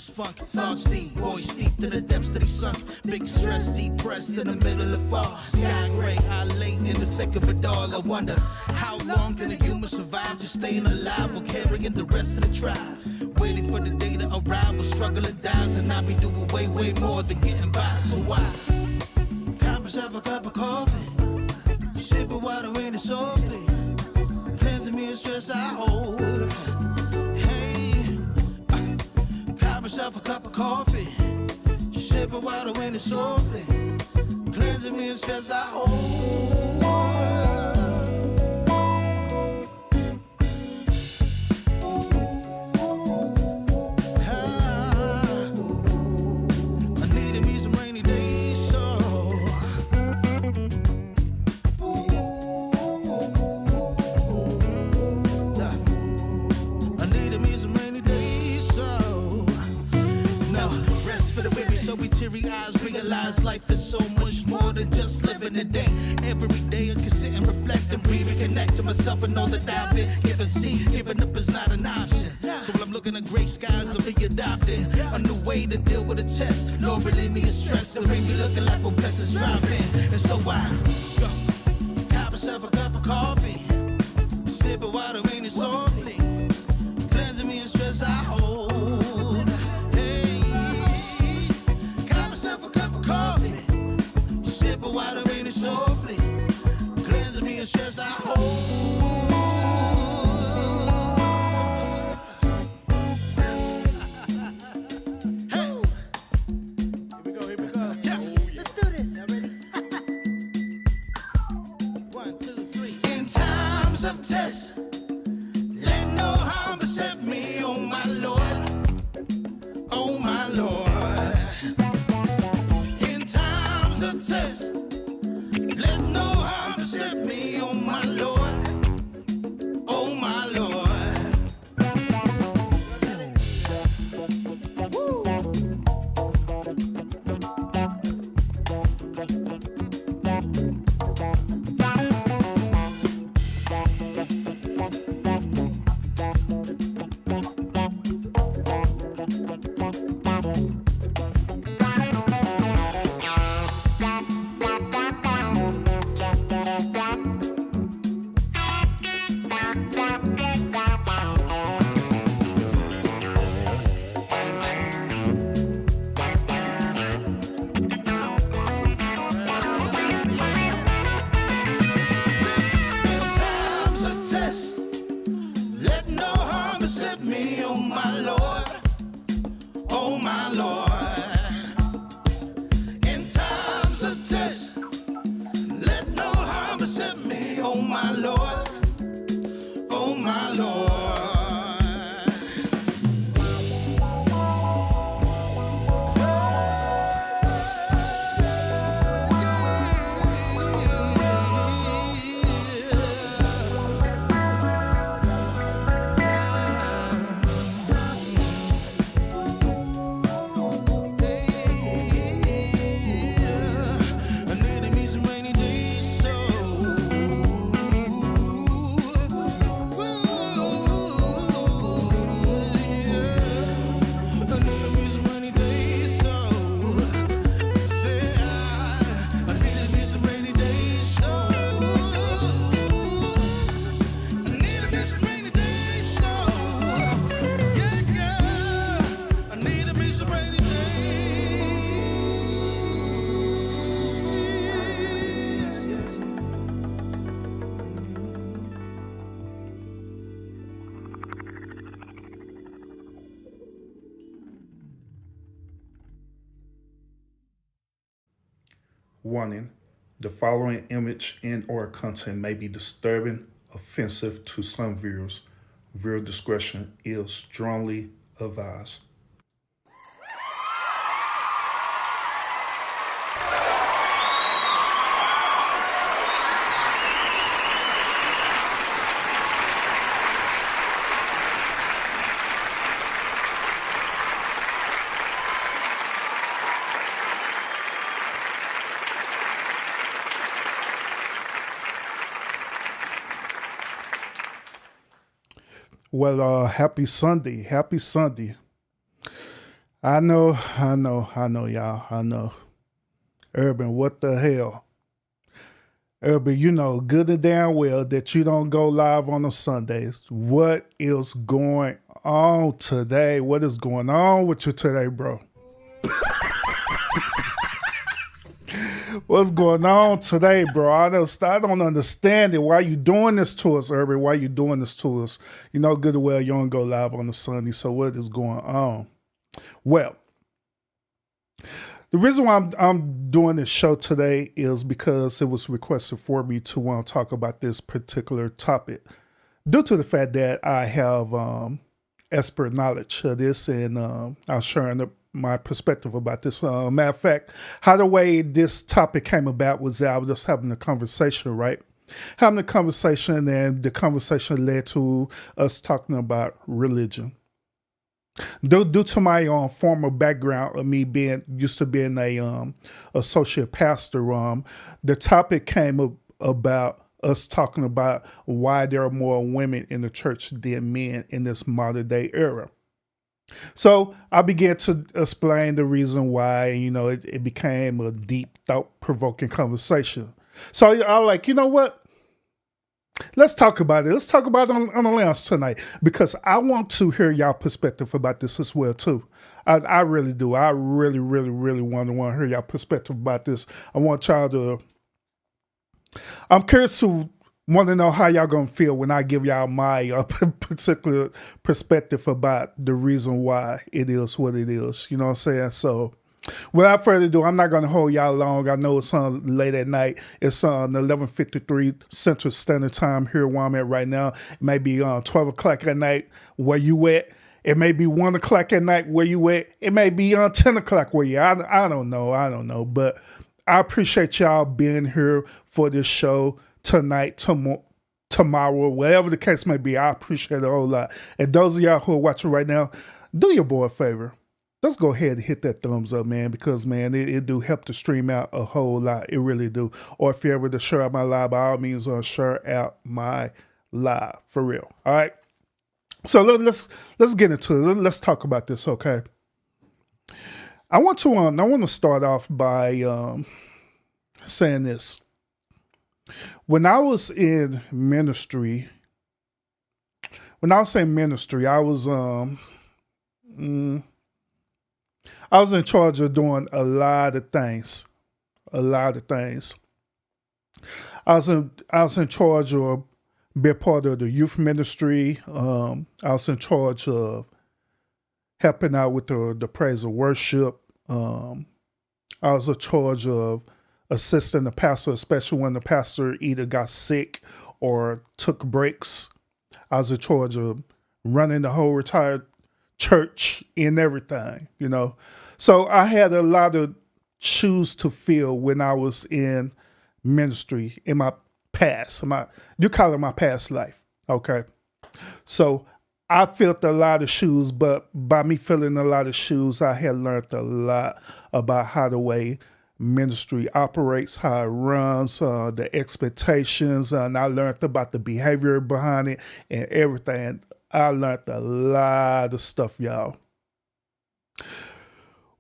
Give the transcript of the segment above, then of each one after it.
this funk. Thoughts deep, boys steeped in the depths that he sunk. Big stress, depressed in the middle of fall. Sky gray, I late in the thick of it all. I wonder, how long can a human survive just staying alive or carrying the rest of the tribe? Waiting for the day to arrive or struggling dies, and I be doing way, way more than getting by. So why? Got myself a cup of coffee, sipping water in it softly, cleansing me of stress I hold. Hey, got myself a cup of coffee, sipping water in it softly, cleansing me of stress I hold. Life is so much more than just living a day. Every day I can sit and reflect and breathe and connect to myself and all that I've been given. See, giving up is not an option. So when I'm looking at gray skies, I'll be adopting a new way to deal with a test. Lord, relieve me of stress and bring me looking like what blessings dropping. And so I got myself a cup of coffee, sipping water in it softly, cleansing me of stress I hold. Water in it softly, cleansing me of stress I hold. Hey, here we go. Yeah. Let's do this. Y'all ready? 1, 2, 3. In times of test, let no harm beset me, oh my Lord, oh my Lord. In times of test, let no harm beset me, oh my Lord, oh my Lord. Woo. Warning, the following image and/or content may be disturbing, offensive to some viewers. Viewer discretion is strongly advised. Well, happy Sunday. Happy Sunday. I know, y'all. I know. Urban, what the hell? Urban, you know good and damn well that you don't go live on the Sundays. What is going on today? What is going on with you today, bro? What's going on today, bro? I don't understand it. Why you doing this to us, Urban? Why you doing this to us? You know good and well you don't go live on the Sunday, so what is going on? Well, the reason why I'm doing this show today is because it was requested for me to want to talk about this particular topic due to the fact that I have expert knowledge of this, and I'm sharing my perspective about this. Matter of fact, how the way this topic came about was that I was just having a conversation, right? Having a conversation, and the conversation led to us talking about religion. Due to my former background of me being used to being a associate pastor, the topic came about us talking about why there are more women in the church than men in this modern day era. So I began to explain the reason why. It became a deep, thought provoking conversation. So I like, you know what? Let's talk about it. Let's talk about it on the lounge tonight, because I want to hear y'all perspective about this as well too. I really do. I really, really, really want to hear y'all perspective about this. I want y'all to. I'm curious to want to know how y'all gonna feel when I give y'all my particular perspective about the reason why it is what it is. You know what I'm saying? So, without further ado, I'm not going to hold y'all long. I know it's late at night. It's 11:53 Central Standard Time here where I'm at right now. It may be 12 o'clock at night where you at. It may be 1 o'clock at night where you at. It may be 10 o'clock where you at. I don't know. But I appreciate y'all being here for this show tonight, tomorrow, whatever the case may be. I appreciate it a whole lot. And those of y'all who are watching right now, do your boy a favor. Let's go ahead and hit that thumbs up, man, because, man, it do help to stream out a whole lot. It really do. Or if you're able to share out my live, by all means, share out my live, for real. All right? So let's get into it. Let's talk about this, okay? I want to start off by saying this. When I was in ministry, I was in charge of doing a lot of things. I was in charge of being part of the youth ministry. I was in charge of helping out with the praise and worship. I was in charge of assisting the pastor, especially when the pastor either got sick or took breaks. I was in charge of running the whole retired church and everything, So I had a lot of shoes to fill when I was in ministry in my past. You call it my past life, okay? So I filled a lot of shoes, but by me filling a lot of shoes, I had learned a lot about how the way ministry operates, how it runs, the expectations, and I learned about the behavior behind it and everything. I learned a lot of stuff, y'all.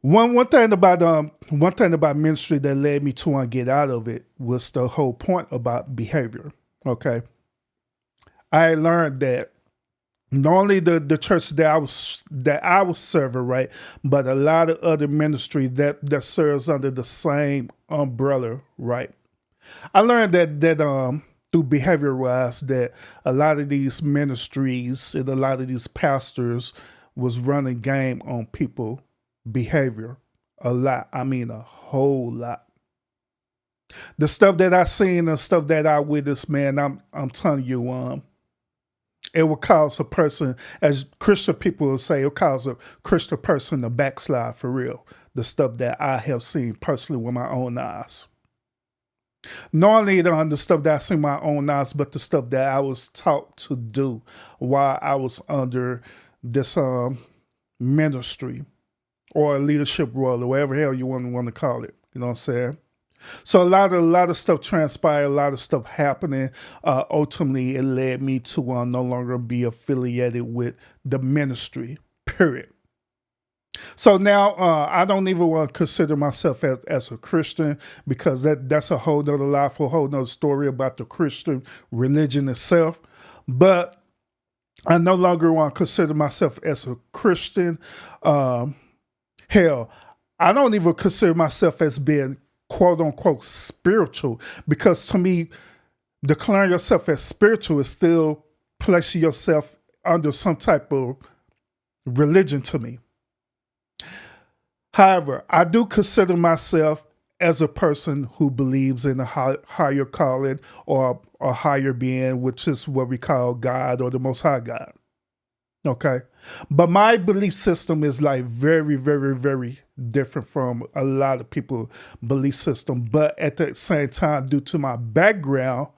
One thing about ministry that led me to want to get out of it was the whole point about behavior. Okay, I learned that not only the church that I was serving, right, but a lot of other ministry that serves under the same umbrella, right. I learned that through behavior wise, that a lot of these ministries and a lot of these pastors was running game on people behavior a lot. I mean, a whole lot. The stuff that I seen and stuff that I witnessed, man, I'm telling you, it will cause a person, as Christian people will say, it will cause a Christian person to backslide for real. The stuff that I have seen personally with my own eyes. Not only the stuff that I see with my own eyes, but the stuff that I was taught to do while I was under this ministry or leadership role or whatever hell you want to call it. You know what I'm saying? So a lot of stuff transpired, a lot of stuff happening. Ultimately, it led me to no longer be affiliated with the ministry, period. So now I don't even want to consider myself as a Christian because that's a whole nother life, a whole nother story about the Christian religion itself. But I no longer want to consider myself as a Christian. Um, Hell, I don't even consider myself as being quote unquote spiritual because to me, declaring yourself as spiritual is still placing yourself under some type of religion to me. However, I do consider myself as a person who believes in a higher calling or a higher being, which is what we call God or the Most High God. Okay. But my belief system is like very, very, very different from a lot of people's belief system. But at the same time, due to my background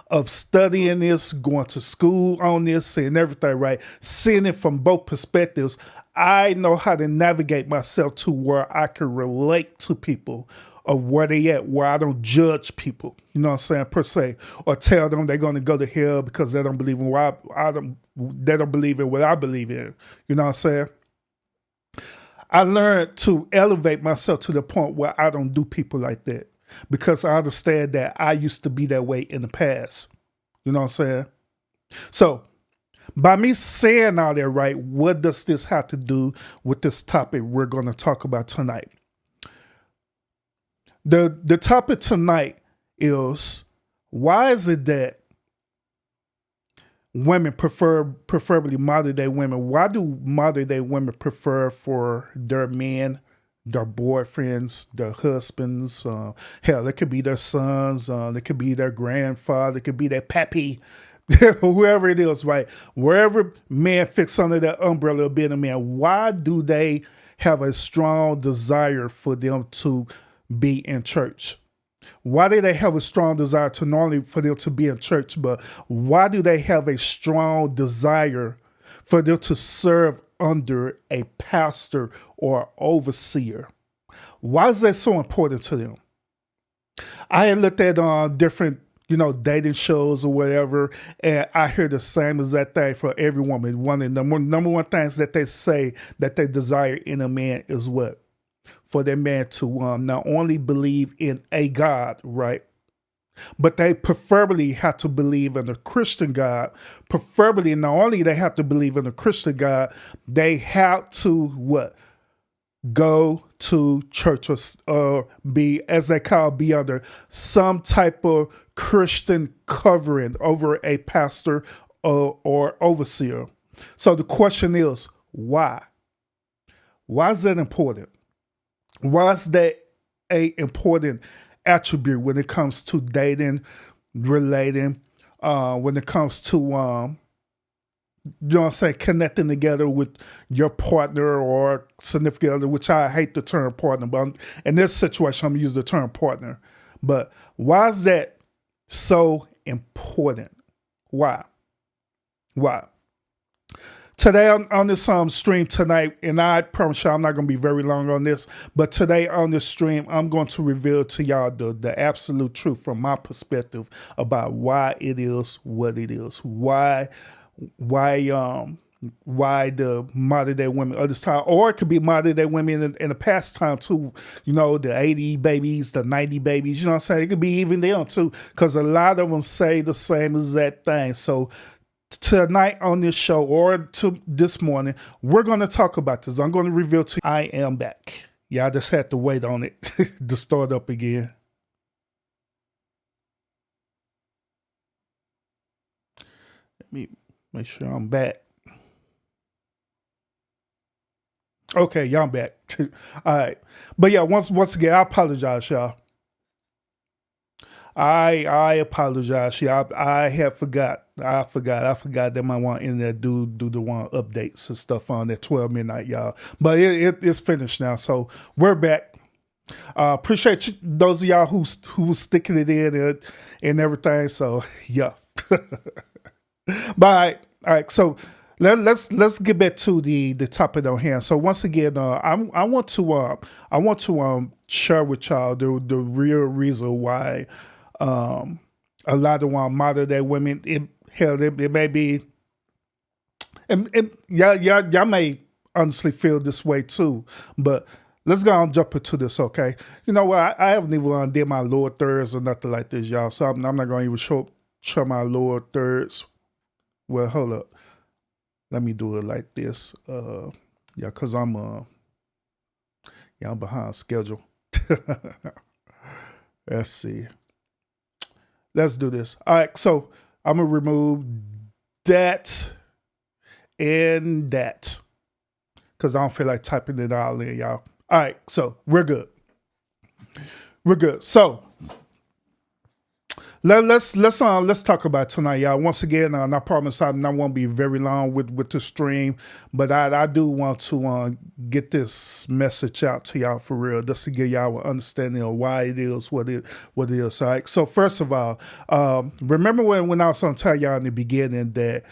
of studying this, going to school on this and everything, right? Seeing it from both perspectives, I know how to navigate myself to where I can relate to people of where they at, where I don't judge people, you know what I'm saying, per se, or tell them they're going to go to hell because they don't believe in what they don't believe in what I believe in, you know what I'm saying? I learned to elevate myself to the point where I don't do people like that because I understand that I used to be that way in the past, you know what I'm saying? So by me saying all that, right, what does this have to do with this topic we're going to talk about tonight? The topic tonight is why is it that women preferably modern day women, why do modern day women prefer for their men, their boyfriends, their husbands, hell, it could be their sons, it could be their grandfather, it could be their pappy, whoever it is, right? Wherever man fits under that umbrella of being a man, why do they have a strong desire for them to be in church? Why do they have a strong desire to not only for them to be in church, but why do they have a strong desire for them to serve under a pastor or overseer? Why is that so important to them? I had looked at different, dating shows or whatever, and I hear the same exact thing for every woman. One of the number one things that they say that they desire in a man is what? For their man to not only believe in a God, right? But they preferably have to believe in a Christian God. Preferably, not only they have to believe in a Christian God, they have to what? Go to church or be, as they call, be under some type of Christian covering over a pastor or overseer. So the question is, why? Why is that important? Why is that a important attribute when it comes to dating, relating, when it comes to connecting together with your partner or significant other, which I hate the term partner, but in this situation I'm gonna use the term partner. But why is that so important? Why? Today on this stream tonight, and I promise you I'm not going to be very long on this, but today on this stream, I'm going to reveal to y'all the absolute truth from my perspective about why it is what it is. Why the modern day women of this time, or it could be modern day women in the past time too, the 80 babies, the 90 babies, you know what I'm saying? It could be even them too, because a lot of them say the same exact thing. So tonight on this show or to this morning, we're going to talk about this. I'm going to reveal to you I am back. Yeah, I just had to wait on it to start up again. Let me make sure I'm back. Okay, y'all, I'm back. All right. But yeah, once again, I apologize, y'all. I apologize. Yeah, I have forgot. I forgot that my one in there do the one updates and stuff on at 12 midnight, y'all. But it's finished now, so we're back. Appreciate you, those of y'all who was sticking it in and everything. So yeah. But all right. So let's get back to the topic on hand. So once again, I want to share with y'all the real reason why a lot of modern day women, it may be, and y'all may honestly feel this way too. But let's go and jump into this, okay? You know what? I haven't even did my lower thirds or nothing like this, y'all. So I'm not going to even show my lower thirds. Well, hold up. Let me do it like this. Yeah, because I'm behind schedule. Let's see. Let's do this. All right, so I'm going to remove that and that because I don't feel like typing it all in, y'all. All right, so we're good. We're good. So let's talk about tonight, y'all. Once again, I promise I won't be very long with the stream, but I do want to get this message out to y'all for real, just to give y'all an understanding of why it is what it is. All right. So first of all, remember when I was going to tell y'all in the beginning that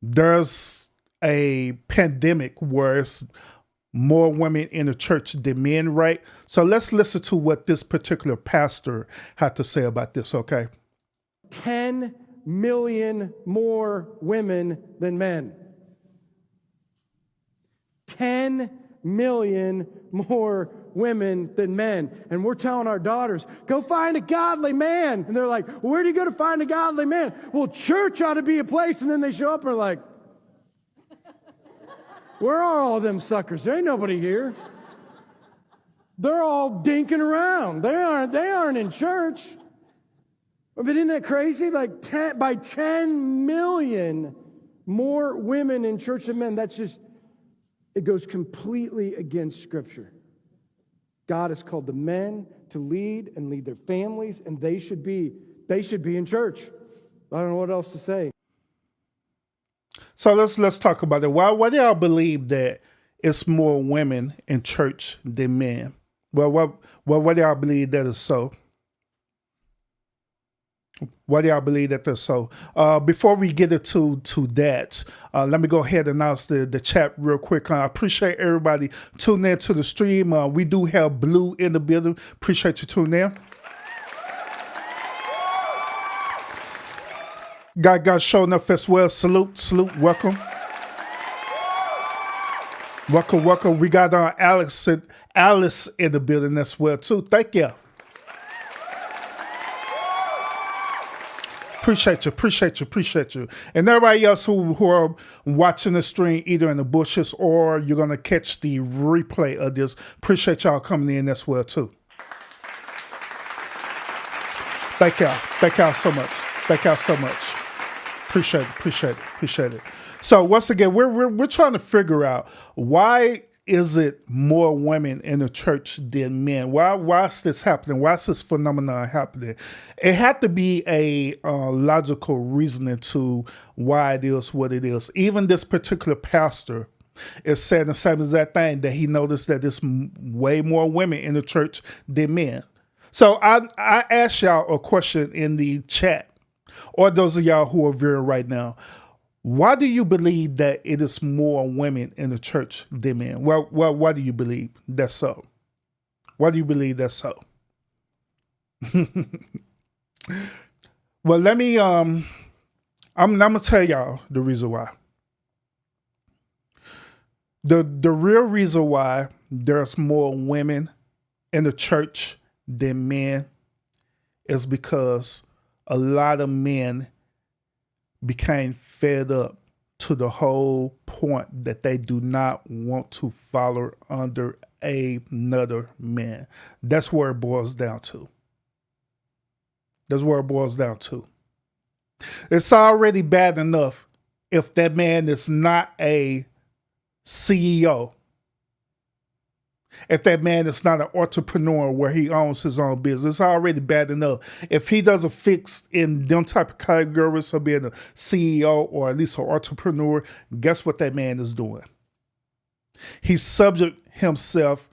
there's a pandemic where it's more women in the church than men, right? So let's listen to what this particular pastor had to say about this, okay? 10 million more women than men. 10 million more women than men. And we're telling our daughters, go find a godly man. And they're like, well, where do you go to find a godly man? Well, church ought to be a place. And then they show up and are like, where are all them suckers? There ain't nobody here. They're all dinking around. They aren't in church. But isn't that crazy? Like by 10 million more women in church than men. That's just, it goes completely against Scripture. God has called the men to lead and lead their families, and they should be in church. I don't know what else to say. So let's talk about it. Why do y'all believe that it's more women in church than men? Well, why do y'all believe that is so? Why do y'all believe that that's so? Before we get into that, let me go ahead and announce the chat real quick. I appreciate everybody tuning in to the stream. We do have Blue in the building. Appreciate you tuning in. Got showing up as well. Salute, welcome. Welcome. We got Alice in the building as well too. Thank you. Appreciate you. And everybody else who are watching the stream either in the bushes or you're going to catch the replay of this. Appreciate y'all coming in as well too. Thank y'all so much. Appreciate it. So once again, we're trying to figure out why is it more women in the church than men? Why is this happening? Why is this phenomenon happening? It had to be a logical reasoning to why it is what it is. Even this particular pastor is saying the same exact thing, that he noticed that there's way more women in the church than men. So I asked y'all a question in the chat, or those of y'all who are viewing right now. Why do you believe that it is more women in the church than men? Well, why do you believe that's so? Why do you believe that's so? Well, let me, I'm going to tell y'all the reason why. The real reason why there's more women in the church than men is because a lot of men became fed up to the whole point that they do not want to follow under another man. That's where it boils down to. It's already bad enough if that man is not a CEO. If that man is not an entrepreneur where he owns his own business, it's already bad enough. If he doesn't fit in them type of categories of being a CEO or at least an entrepreneur, guess what that man is doing? He subject himself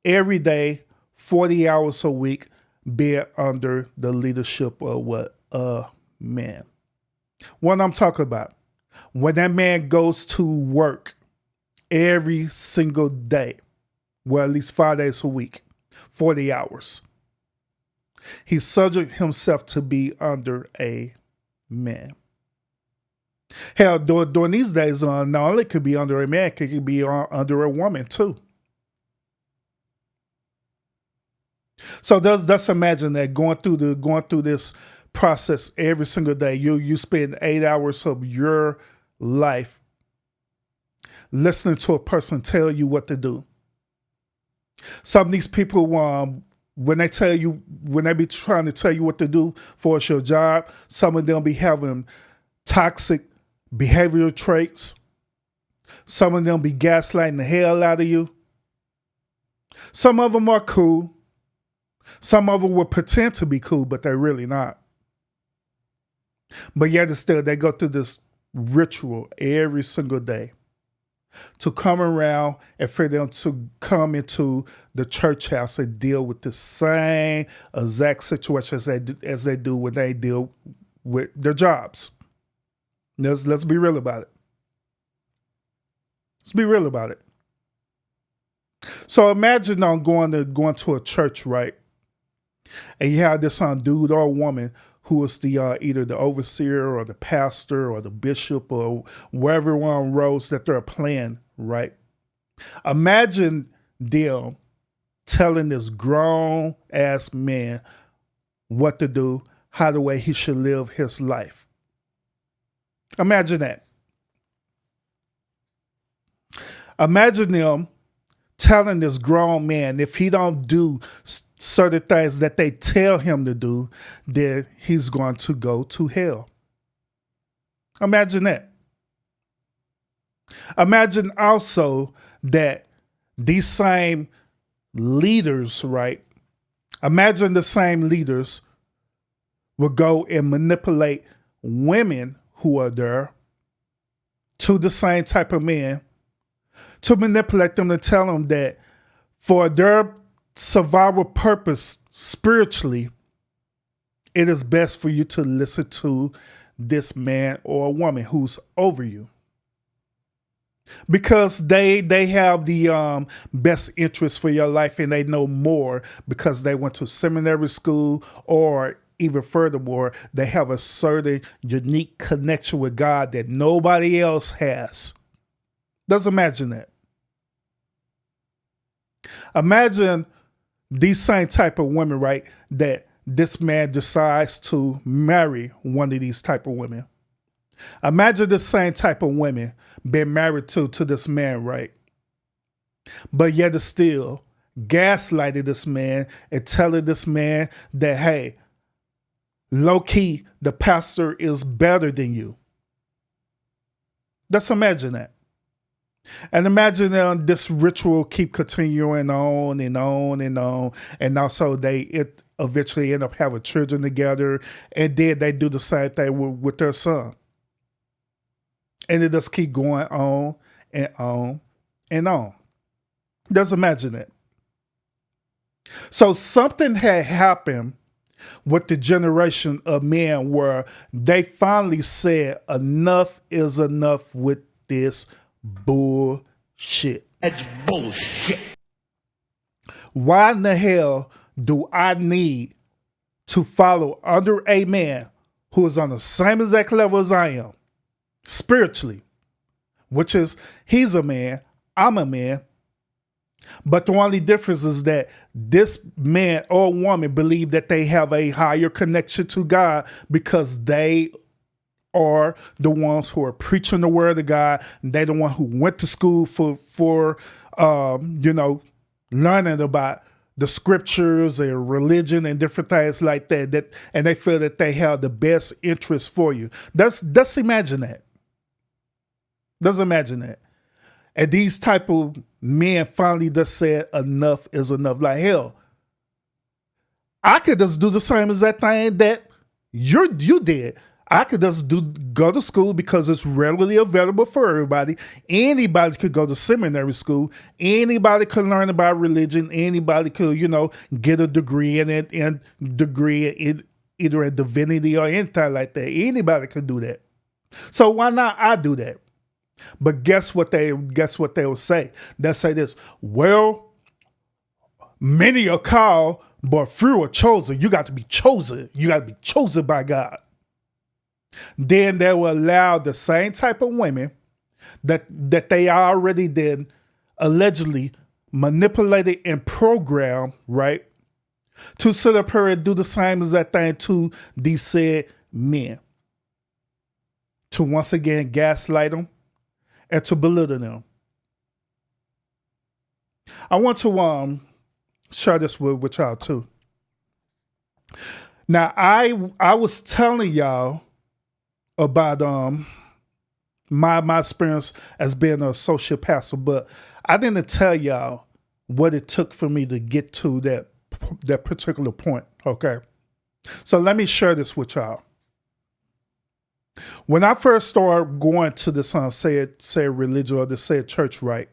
every day, 40 hours a week, being under the leadership of what? A man. What I'm talking about, when that man goes to work every single day, well, at least 5 days a week, 40 hours. He subject himself to be under a man. Hell, during these days, not only could be under a man, it could be under a woman too. So let's imagine that going through this process every single day. You spend 8 hours of your life listening to a person tell you what to do. Some of these people, when they be trying to tell you what to do for your job, some of them be having toxic behavioral traits. Some of them be gaslighting the hell out of you. Some of them are cool. Some of them will pretend to be cool, but they're really not. But yet still, they go through this ritual every single day to come around and for them to come into the church house and deal with the same exact situation as they do when they deal with their jobs. Let's be real about it. Let's be real about it. So imagine going to a church, right? And you have this dude or woman who is the either the overseer or the pastor or the bishop or wherever one roles that they're playing, right? Imagine them telling this grown ass man what to do, how the way he should live his life. Imagine that. Imagine them telling this grown man if he don't do certain things that they tell him to do, then he's going to go to hell. Imagine that. Imagine also that these same leaders, right? Imagine the same leaders will go and manipulate women who are there to the same type of men to manipulate them to tell them that for their survival purpose spiritually, it is best for you to listen to this man or woman who's over you. Because they have the best interest for your life and they know more because they went to seminary school, or even furthermore, they have a certain unique connection with God that nobody else has. Just imagine that. Imagine these same type of women, right? That this man decides to marry one of these type of women. Imagine the same type of women being married to this man, right? But yet still gaslighting this man and telling this man that, hey, low key, the pastor is better than you. Just imagine that. And imagine this ritual keep continuing on and on and on. And also they eventually end up having children together. And then they do the same thing with their son. And it just keep going on and on and on. Just imagine it. So something had happened with the generation of men where they finally said enough is enough with this bullshit. That's bullshit. Why in the hell do I need to follow under a man who is on the same exact level as I am spiritually, which is he's a man, I'm a man, but the only difference is that this man or woman believe that they have a higher connection to God because they are the ones who are preaching the word of God. They're the one who went to school for learning about the scriptures and religion and different things like that. And they feel that they have the best interest for you. Let's imagine that. Let's imagine that. And these type of men finally just said enough is enough. Like, hell, I could just do the same as that thing that you did. I could just go to school because it's readily available for everybody. Anybody could go to seminary school. Anybody could learn about religion. Anybody could, get a degree in it and degree in either a divinity or anything like that. Anybody could do that. So why not I do that? But guess what they will say? They'll say this: well, many are called, but few are chosen. You got to be chosen. You got to be chosen by God. Then they will allow the same type of women that they already did allegedly manipulated and programmed, right, to sit up here and do the same as that thing to these said men. To once again gaslight them and to belittle them. I want to share this with y'all too. Now I was telling y'all about my experience as being an associate pastor, but I didn't tell y'all what it took for me to get to that particular point. Okay, so let me share this with y'all. When I first started going to this said religion or this said church, right,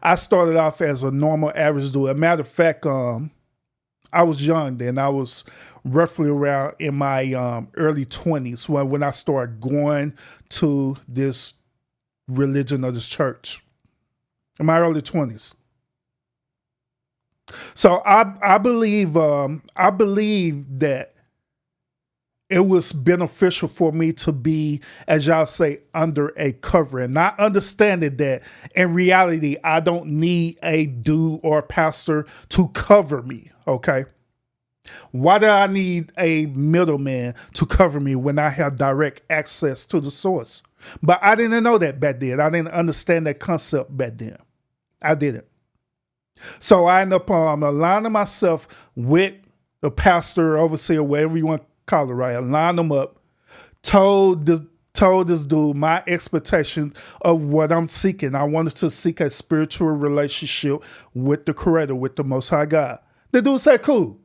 I started off as a normal average dude. As a matter of fact, I was young then. I was roughly around in my early 20s when I started going to this religion or this church. In my early 20s. So I believe that it was beneficial for me to be, as y'all say, under a covering, not understanding that in reality, I don't need a dude or a pastor to cover me, okay? Why do I need a middleman to cover me when I have direct access to the source? But I didn't know that back then. I didn't understand that concept back then. I didn't. So I ended up aligning myself with the pastor, overseer, whatever you want to call it, right? I lined them up, told this dude my expectation of what I'm seeking. I wanted to seek a spiritual relationship with the Creator, with the Most High God. The dude said, cool.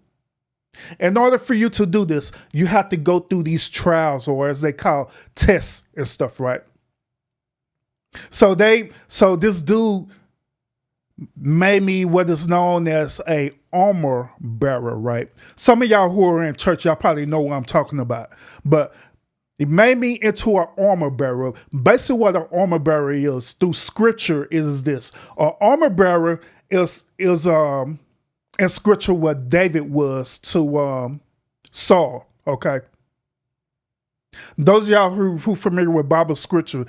In order for you to do this, you have to go through these trials, or as they call tests and stuff, right? So this dude made me what is known as a armor bearer, right? Some of y'all who are in church, y'all probably know what I'm talking about. But it made me into an armor bearer. Basically what an armor bearer is through scripture is this. An armor bearer is in scripture what David was to Saul, okay? Those of y'all who familiar with Bible scripture,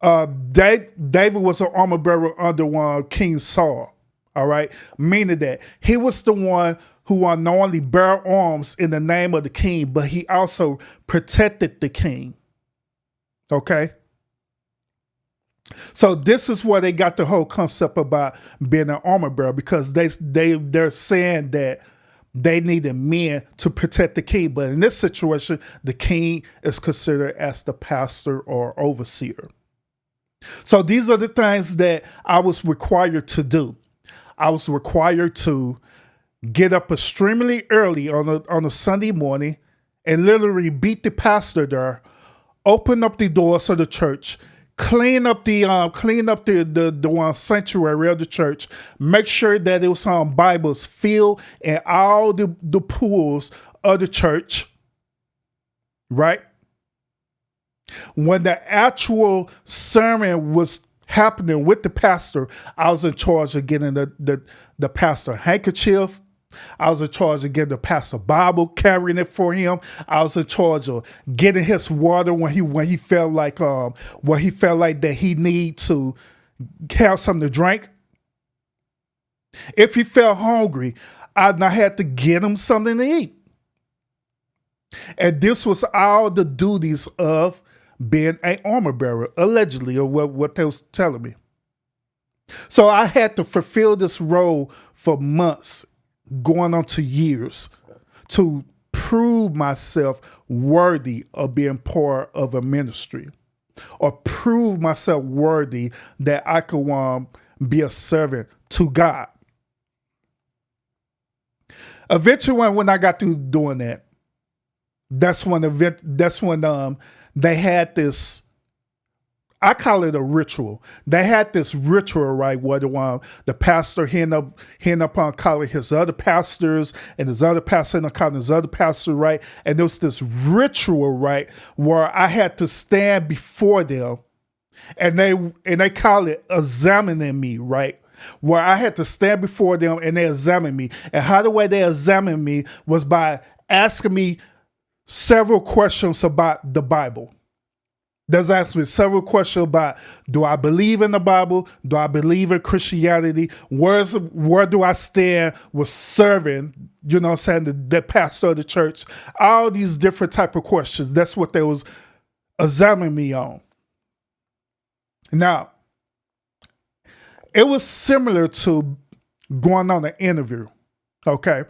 David was an armor bearer under King Saul, all right? Meaning that he was the one who not only bear arms in the name of the king, but he also protected the king, okay? So this is where they got the whole concept about being an armor bearer, because they're saying that they needed men to protect the king. But in this situation, the king is considered as the pastor or overseer. So these are the things that I was required to do. I was required to get up extremely early on a Sunday morning and literally beat the pastor there, open up the doors of the church, clean up the sanctuary of the church, make sure that it was Bibles filled in all the pools of the church, right? When the actual sermon was happening with the pastor, I was in charge of getting the pastor handkerchief. I was in charge of getting the pastor Bible, carrying it for him. I was in charge of getting his water when he felt like that he need to have something to drink. If he felt hungry, I had to get him something to eat. And this was all the duties of being an armor bearer, allegedly, or what they was telling me. So I had to fulfill this role for months, going on to years, to prove myself worthy of being part of a ministry, or prove myself worthy that I could be a servant to God. Eventually, when I got through doing that, that's when they had this, I call it a ritual. They had this ritual, right, where the pastor end up on calling his other pastors, and his other pastor end up calling his other pastor, right? And there was this ritual, right, where I had to stand before them, and they call it examining me, right? Where I had to stand before them and they examine me. And how the way they examined me was by asking me several questions about the Bible. There's asked me several questions about, do I believe in the Bible? Do I believe in Christianity? Where do I stand with serving, you know what I'm saying, the pastor of the church? All these different type of questions. That's what they was examining me on. Now, it was similar to going on an interview, okay?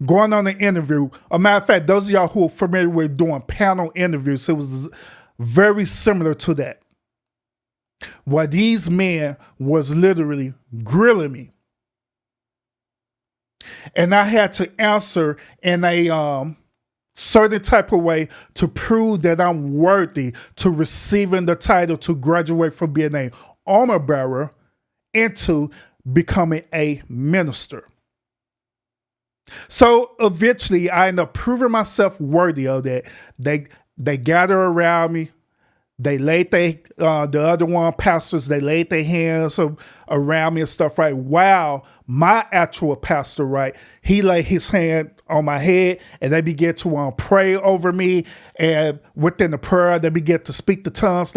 Going on an interview. A matter of fact, those of y'all who are familiar with doing panel interviews, it was very similar to that. Where these men was literally grilling me. And I had to answer in a certain type of way to prove that I'm worthy to receiving the title to graduate from being an armor bearer into becoming a minister. So eventually I ended up proving myself worthy of that. They gathered around me. They laid the other one pastors, they laid their hands around me and stuff, right? Wow, my actual pastor, right? He laid his hand on my head and they began to pray over me. And within the prayer, they began to speak the tongues.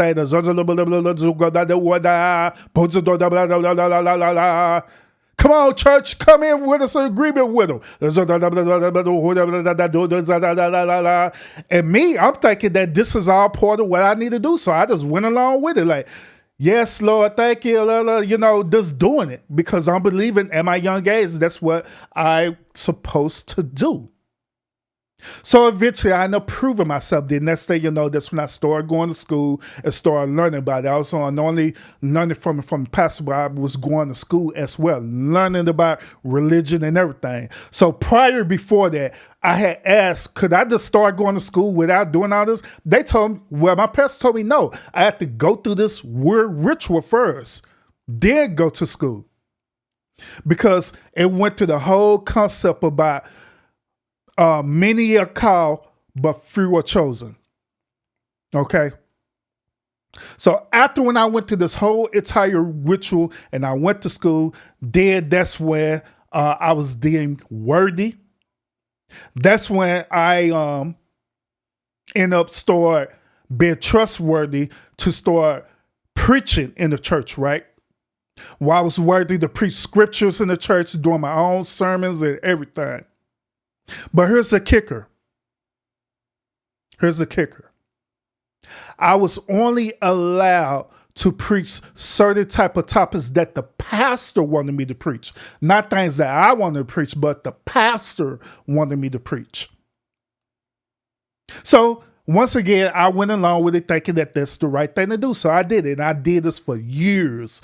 Come on, church, come in with us in agreement with them. And me, I'm thinking that this is all part of what I need to do. So I just went along with it. Like, yes, Lord, thank you. You know, just doing it because I'm believing at my young age, that's what I'm supposed to do. So eventually I ended up proving myself. The next thing you know, that's when I started going to school and started learning about it. I was not only learning from the pastor, but I was going to school as well, learning about religion and everything. So before that, I had asked, could I just start going to school without doing all this? They told me, well, my pastor told me no. I had to go through this weird ritual first, then go to school. Because it went to the whole concept about many are called, but few are chosen. Okay. So after when I went through this whole entire ritual and I went to school, then that's where I was deemed worthy. That's when I end up start being trustworthy to start preaching in the church, right? Well, I was worthy to preach scriptures in the church, doing my own sermons and everything. But here's the kicker. I was only allowed to preach certain type of topics that the pastor wanted me to preach. Not things that I wanted to preach, but the pastor wanted me to preach. So once again, I went along with it thinking that that's the right thing to do. So I did it. And I did this for years.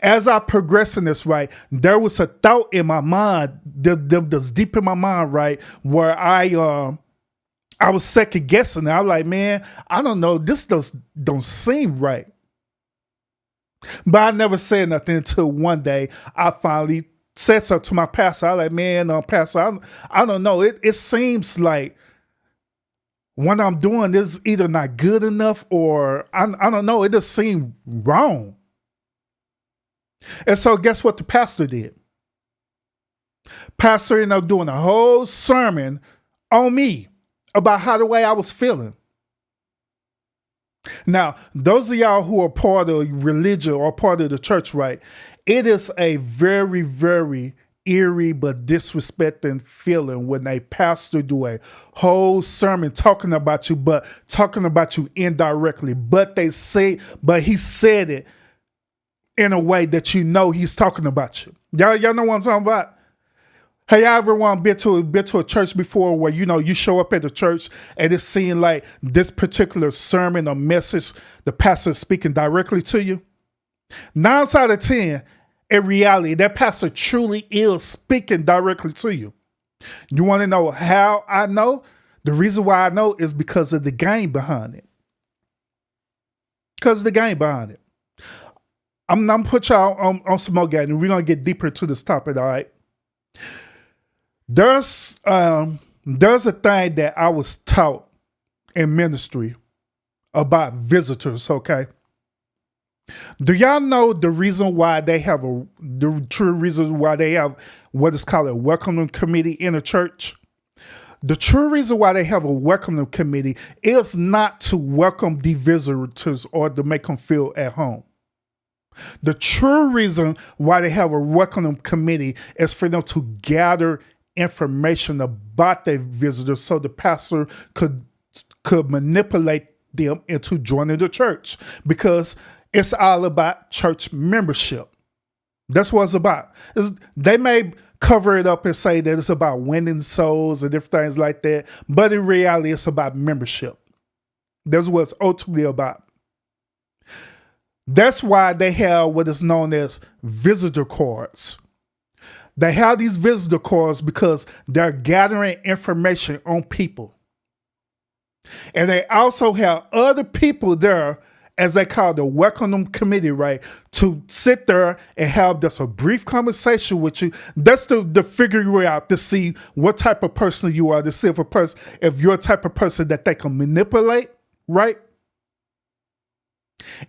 As I progressed in this, right, there was a thought in my mind, that's deep in my mind, right, where I was second guessing. I was like, man, I don't know, this don't seem right. But I never said nothing until one day I finally said something to my pastor. I was like, man, pastor, I don't know. It seems like what I'm doing is either not good enough or I don't know. It just seemed wrong. And so guess what the pastor did? Pastor ended up doing a whole sermon on me about how the way I was feeling. Now, those of y'all who are part of religion or part of the church, right? It is a very, very eerie but disrespecting feeling when a pastor do a whole sermon talking about you, but talking about you indirectly. But he said it in a way that you know he's talking about you. Y'all know what I'm talking about? Hey, y'all ever been to a church before where, you know, you show up at the church and it's seeing like this particular sermon or message, the pastor is speaking directly to you? 9 out of 10, in reality, that pastor truly is speaking directly to you. You want to know how I know? The reason why I know is because of the game behind it. Because of the game behind it. I'm going to put y'all on some more game, and we're going to get deeper into this topic, all right? There's a thing that I was taught in ministry about visitors, okay? Do y'all know the reason why they have the true reason why they have what is called a welcoming committee in a church? The true reason why they have a welcoming committee is not to welcome the visitors or to make them feel at home. The true reason why they have a welcoming committee is for them to gather information about their visitors so the pastor could manipulate them into joining the church, because it's all about church membership. That's what it's about. They may cover it up and say that it's about winning souls and different things like that, but in reality, it's about membership. That's what it's ultimately about. That's why they have what is known as visitor cards. They have these visitor cards because they're gathering information on people. And they also have other people there, as they call the welcome committee, right, to sit there and have just a brief conversation with you. That's the figuring you out to see what type of person you are, to see if you're a type of person that they can manipulate, right?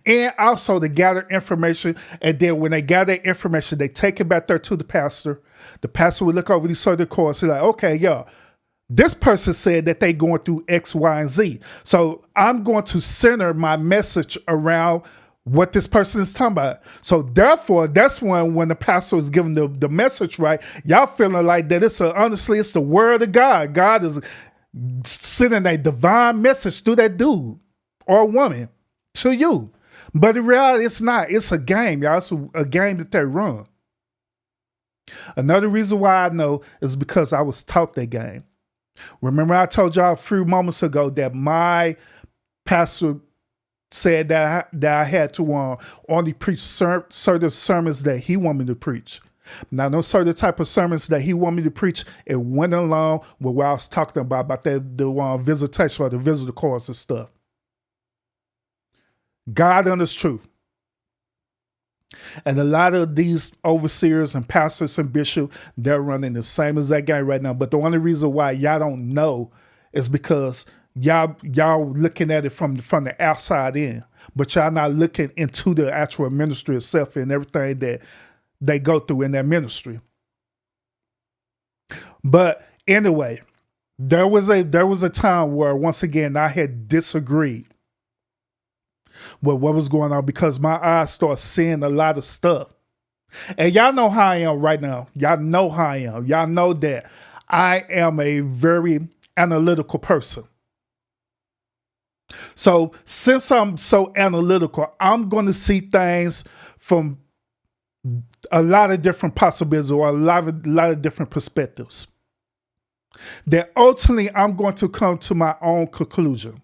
And also to gather information. And then when they gather information, they take it back there to the pastor. The pastor will look over these certain cards and like, okay, yeah, this person said that they going through X, Y, and Z. So I'm going to center my message around what this person is talking about. So therefore, that's when the pastor is giving the message, right, y'all feeling like that honestly, it's the word of God. God is sending a divine message through that dude or woman to you. But in reality, it's not. It's a game, y'all. It's a game that they run. Another reason why I know is because I was taught that game. Remember, I told y'all a few moments ago that my pastor said that I had to only preach certain sermons that he wanted me to preach. Now, no certain type of sermons that he wanted me to preach, it went along with what I was talking about the visitation or the visitor cards and stuff. God honest truth. And a lot of these overseers and pastors and bishops, they're running the same as that guy right now. But the only reason why y'all don't know is because y'all looking at it from the outside in, but y'all not looking into the actual ministry itself and everything that they go through in that ministry. But anyway, there was a time where once again I had disagreed with what was going on because my eyes started seeing a lot of stuff. And y'all know how I am right now. Y'all know how I am. Y'all know that I am a very analytical person. So since I'm so analytical, I'm going to see things from a lot of different possibilities or a lot of different perspectives. That ultimately I'm going to come to my own conclusion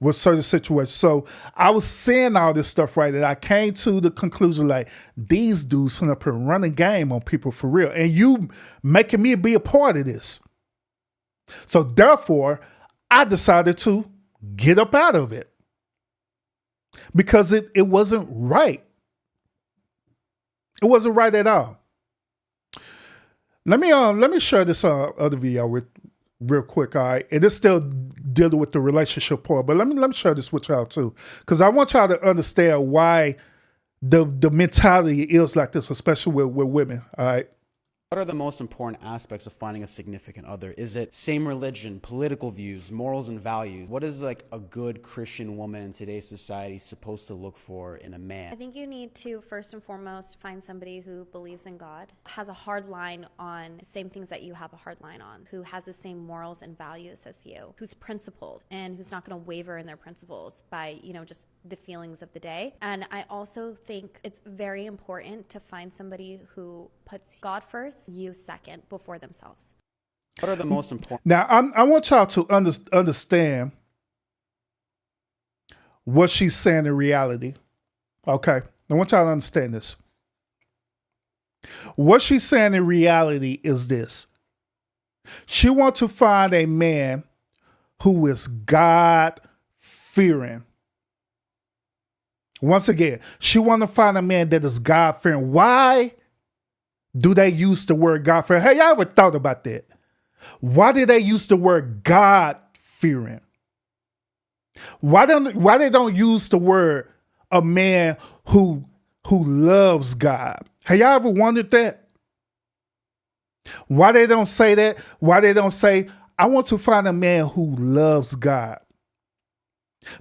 with certain situations. So I was seeing all this stuff, right, and I came to the conclusion like, these dudes end up and running game on people for real. And you making me be a part of this. So therefore, I decided to get up out of it. Because it wasn't right. It wasn't right at all. Let me share this other video real quick, all right? And it's still dealing with the relationship part, but let me share this with y'all too, because I want y'all to understand why the mentality is like this, especially with women, all right? What are the most important aspects of finding a significant other? Is it same religion, political views, morals and values? What is like a good Christian woman in today's society supposed to look for in a man? I think you need to first and foremost find somebody who believes in God, has a hard line on the same things that you have a hard line on, who has the same morals and values as you, who's principled and who's not going to waver in their principles by, just the feelings of the day. And I also think it's very important to find somebody who puts God first, you second, before themselves. What are the most important? Now, I want y'all to understand what she's saying in reality. Okay, I want y'all to understand this. What she's saying in reality is this. She wants to find a man who is God-fearing. Once again, she wants to find a man that is God-fearing. Why do they use the word God-fearing? Hey, y'all ever thought about that? Why did they use the word God-fearing? Why they don't use the word a man who loves God. Have y'all ever wondered that? Why they don't say that? Why they don't say, I want to find a man who loves God?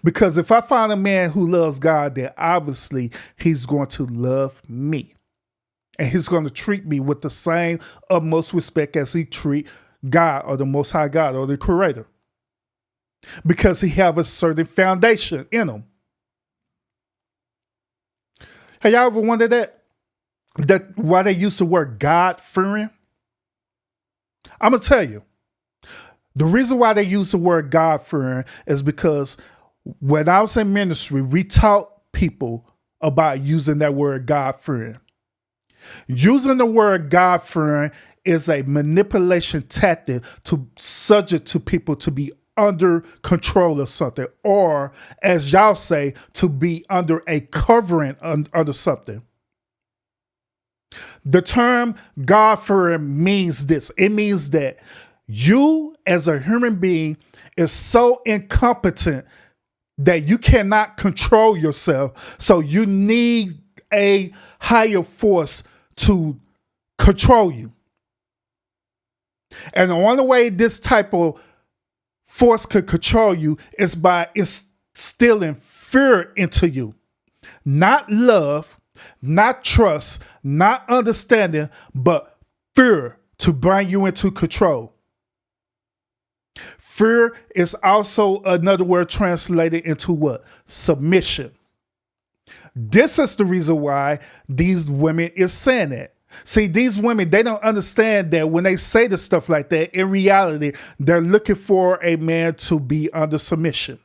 Because if I find a man who loves God, then obviously he's going to love me. And he's going to treat me with the same utmost respect as he treat God or the Most High God or the Creator. Because he have a certain foundation in him. Have y'all ever wondered that? That why they use the word God-fearing? I'm going to tell you. The reason why they use the word God-fearing is because when I was in ministry, we taught people about using that word God-fearing. Using the word God-fearing is a manipulation tactic to subject to people to be under control of something, or as y'all say, to be under a covering under something. The term God-fearing means this. It means that you as a human being is so incompetent that you cannot control yourself. So you need a higher force to control you. And the only way this type of force could control you is by instilling fear into you. Not love, not trust, not understanding, but fear to bring you into control. Fear is also another word translated into what? Submission. This is the reason why these women is saying that. See, these women, they don't understand that when they say the stuff like that, in reality, they're looking for a man to be under submission.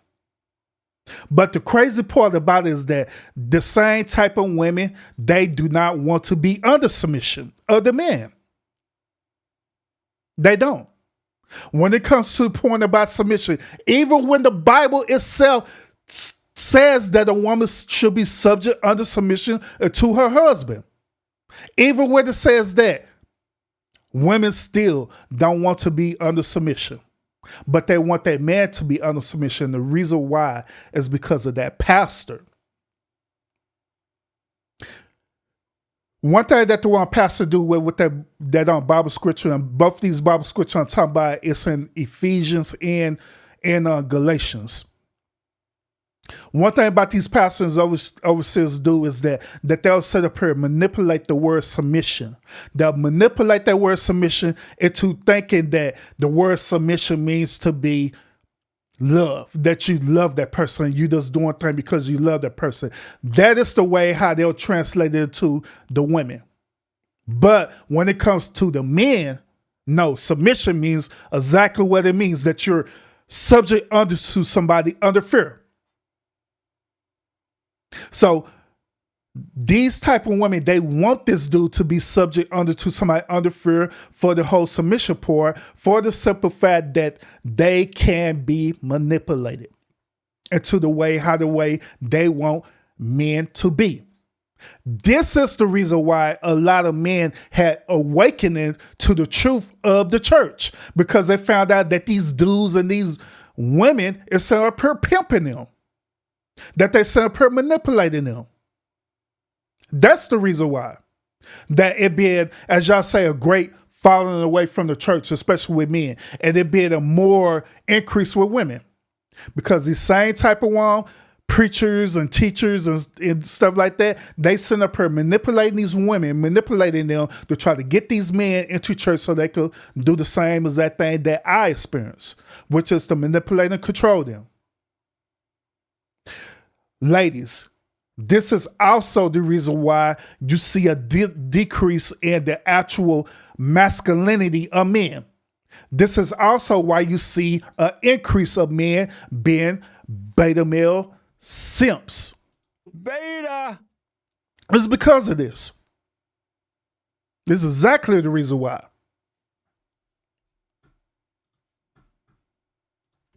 But the crazy part about it is that the same type of women, they do not want to be under submission of the man. They don't. When it comes to the point about submission, even when the Bible itself says that a woman should be subject under submission to her husband, even when it says that, women still don't want to be under submission. But they want that man to be under submission. The reason why is because of that pastor. One thing that the one pastor do with that Bible scripture, and both these Bible scriptures I'm talking about, it's in Ephesians and in Galatians. One thing about these pastors overseers do is that they'll sit up here and manipulate the word submission. They'll manipulate that word submission into thinking that the word submission means to be love, that you love that person and you just doing things because you love that person. That is the way how they'll translate it to the women. But when it comes to the men, no, submission means exactly what it means, that you're subject to somebody under fear. So these type of women, they want this dude to be subject to somebody under fear for the whole submission part, for the simple fact that they can be manipulated into the way they want men to be. This is the reason why a lot of men had awakening to the truth of the church, because they found out that these dudes and these women is set up here pimping them, that they set up here manipulating them. That's the reason why. That it being, as y'all say, a great falling away from the church, especially with men, and it being a more increase with women. Because the same type of one, preachers and teachers and stuff like that, they send up here manipulating these women, manipulating them to try to get these men into church so they could do the same as that thing that I experienced, which is to manipulate and control them. Ladies, this is also the reason why you see a decrease in the actual masculinity of men. This is also why you see an increase of men being beta male simps. Beta! It's because of this. This is exactly the reason why.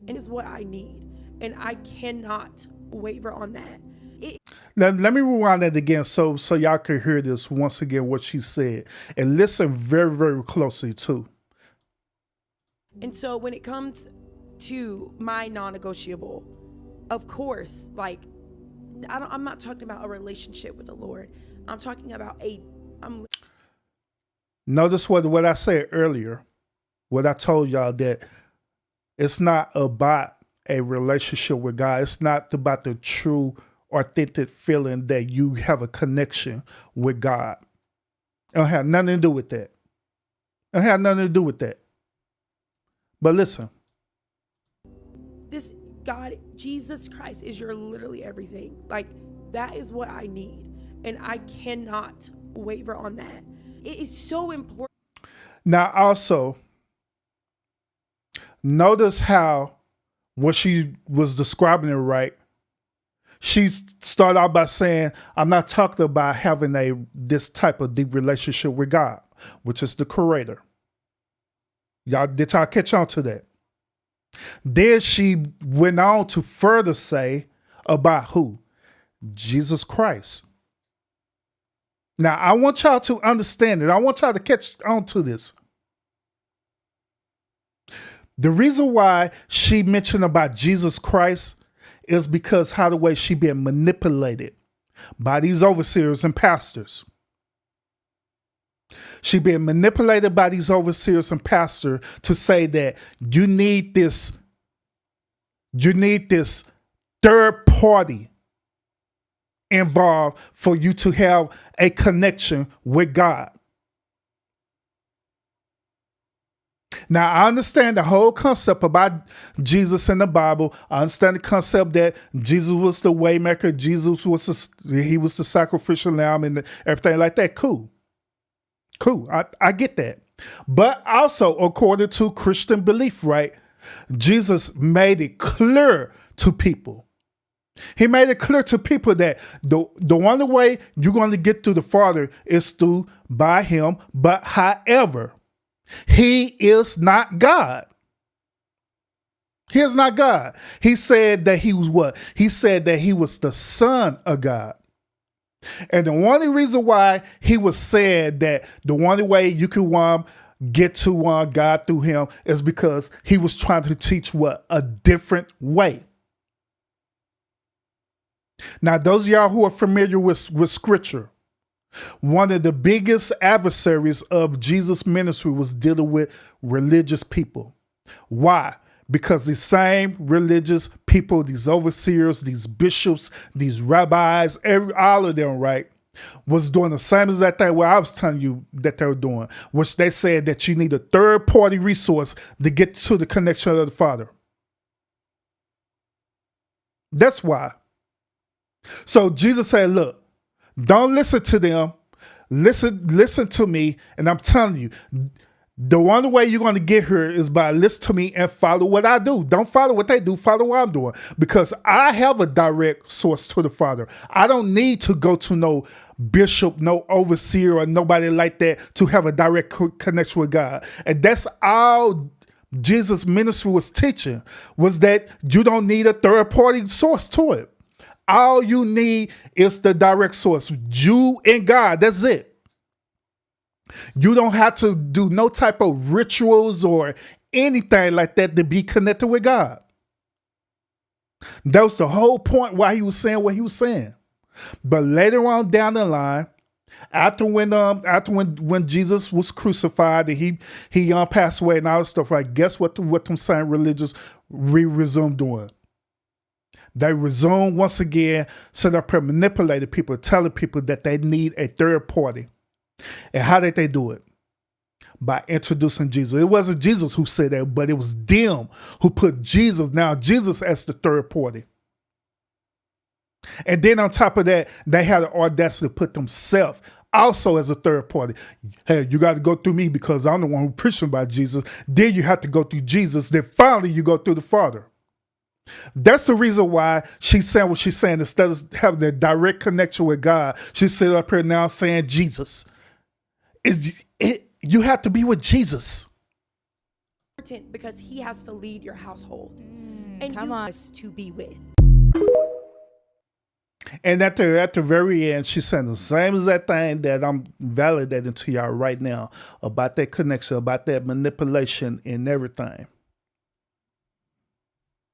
And is what I need. And I cannot waver on that. Let me rewind that again so y'all can hear this once again, what she said. And listen very, very closely too. And so when it comes to my non-negotiable, of course, like I'm not talking about a relationship with the Lord. I'm talking about Notice what I said earlier, what I told y'all, that it's not about a relationship with God. It's not about the true, authentic feeling that you have a connection with God. It don't have nothing to do with that. It don't have nothing to do with that. But listen. this God, Jesus Christ is your literally everything. Like, that is what I need. And I cannot waver on that. It is so important. Now, also, notice how, when she was describing it right, she started out by saying, I'm not talking about having this type of deep relationship with God, which is the creator. Did y'all catch on to that? Then she went on to further say about who? Jesus Christ. Now, I want y'all to understand it. I want y'all to catch on to this. The reason why she mentioned about Jesus Christ is because how the way she being manipulated by these overseers and pastors. She being manipulated by these overseers and pastors to say that you need this third party involved for you to have a connection with God. Now, I understand the whole concept about Jesus in the Bible. I understand the concept that Jesus was the waymaker. Jesus was the sacrificial lamb and everything like that. Cool. I get that. But also, according to Christian belief, right, Jesus made it clear to people. He made it clear to people that the only way you're going to get to the Father is through by him. But however, he is not God. He is not God. He said that he was what? He said that he was the Son of God. And the only reason why he was saying that the only way you can get to God through him is because he was trying to teach what? A different way. Now, those of y'all who are familiar with scripture, one of the biggest adversaries of Jesus' ministry was dealing with religious people. Why? Because the same religious people, these overseers, these bishops, these rabbis, all of them, right, was doing the same exact thing what I was telling you that they were doing, which they said that you need a third party resource to get to the connection of the Father. That's why. So Jesus said, look, don't listen to them. Listen to me. And I'm telling you, the only way you're going to get here is by listen to me and follow what I do. Don't follow what they do. Follow what I'm doing. Because I have a direct source to the Father. I don't need to go to no bishop, no overseer, or nobody like that to have a direct connection with God. And that's all Jesus' ministry was teaching, was that you don't need a third party source to it. All you need is the direct source. You and God, that's it. You don't have to do no type of rituals or anything like that to be connected with God. That was the whole point why he was saying what he was saying. But later on down the line, after when Jesus was crucified and he passed away and all that stuff, right? Guess what them same religious resumed doing? They resumed once again, set up and manipulated people, telling people that they need a third party. And how did they do it? By introducing Jesus. It wasn't Jesus who said that, but it was them who put Jesus as the third party. And then on top of that, they had the audacity to put themselves also as a third party. Hey, you got to go through me because I'm the one who preaching about Jesus. Then you have to go through Jesus. Then finally you go through the Father. That's the reason why she's saying what she's saying. Instead of having a direct connection with God, she's sitting up here now saying Jesus. You have to be with Jesus. Because he has to lead your household. And you has to be with. And at the very end, she's saying the same exact thing that I'm validating to y'all right now about that connection, about that manipulation and everything.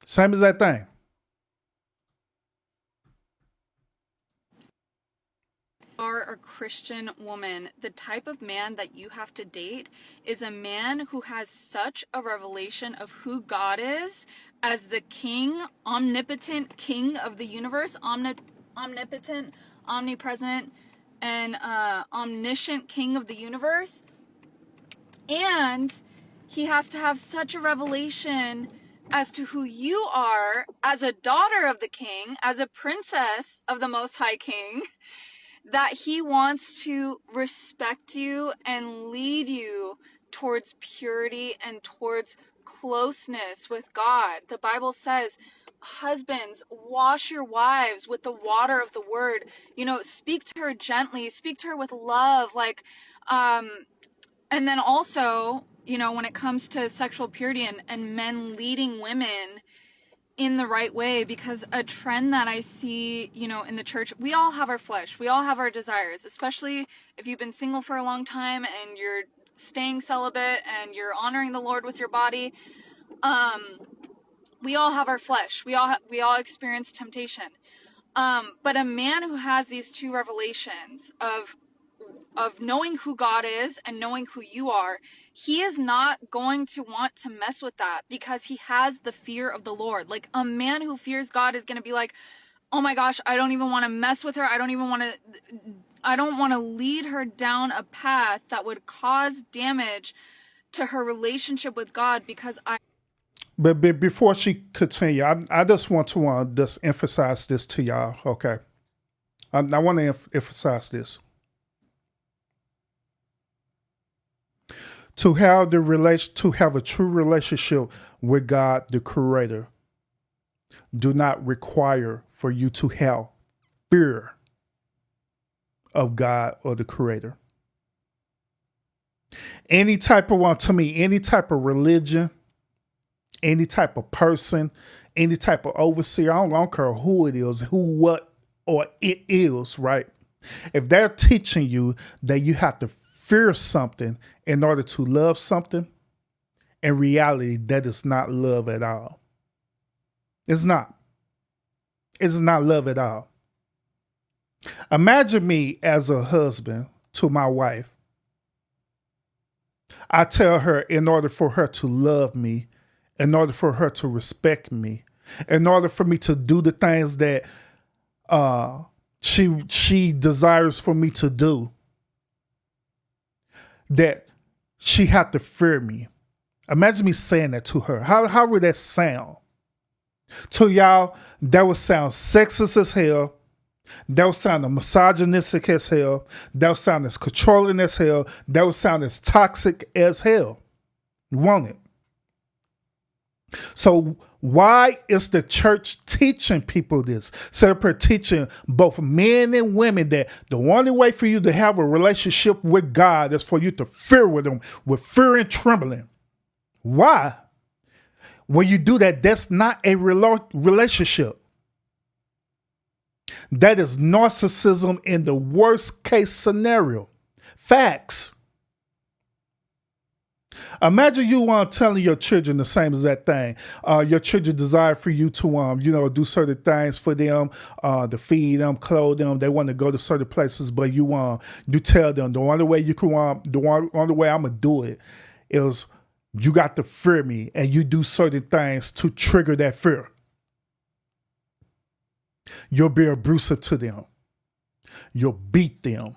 Same exact thing. are a Christian woman, the type of man that you have to date is a man who has such a revelation of who God is as the king, omnipotent king of the universe, omnipotent, omnipresent, and omniscient king of the universe. And he has to have such a revelation as to who you are as a daughter of the king, as a princess of the Most High King, that he wants to respect you and lead you towards purity and towards closeness with God. The Bible says, husbands, wash your wives with the water of the word. You know, speak to her gently, speak to her with love. Like, and then also, you know, when it comes to sexual purity and men leading women in the right way, because a trend that I see, you know, in the church, we all have our flesh, we all have our desires, especially if you've been single for a long time and you're staying celibate and you're honoring the Lord with your body. We all have our flesh. We all experience temptation. But a man who has these two revelations of knowing who God is and knowing who you are, he is not going to want to mess with that because he has the fear of the Lord. Like, a man who fears God is going to be like, oh my gosh, I don't even want to mess with her. I don't want to lead her down a path that would cause damage to her relationship with God because But before she continue, I just want to just emphasize this to y'all, okay? I want to emphasize this. To have a true relationship with God, the Creator, do not require for you to have fear of God or the Creator. Any type of religion, any type of person, any type of overseer, I don't care who it is, what, or it is, right? If they're teaching you that you have to fear something in order to love something, in reality, that is not love at all. It's not. It's not love at all. Imagine me as a husband to my wife. I tell her, in order for her to love me, in order for her to respect me, in order for me to do the things that she desires for me to do, that she had to fear me. Imagine me saying that to her. How would that sound? To y'all, that would sound sexist as hell. That would sound misogynistic as hell. That would sound as controlling as hell. That would sound as toxic as hell. Won't it? So why is the church teaching people this? So they're teaching both men and women that the only way for you to have a relationship with God is for you to fear with him, with fear and trembling. Why? When you do that, that's not a relationship. That is narcissism in the worst case scenario. Facts. Imagine you telling your children the same exact thing. Your children desire for you to do certain things for them, to feed them, clothe them. They want to go to certain places, but you tell them the only way only way I'm gonna do it is you got to fear me, and you do certain things to trigger that fear. You'll be abusive to them. You'll beat them.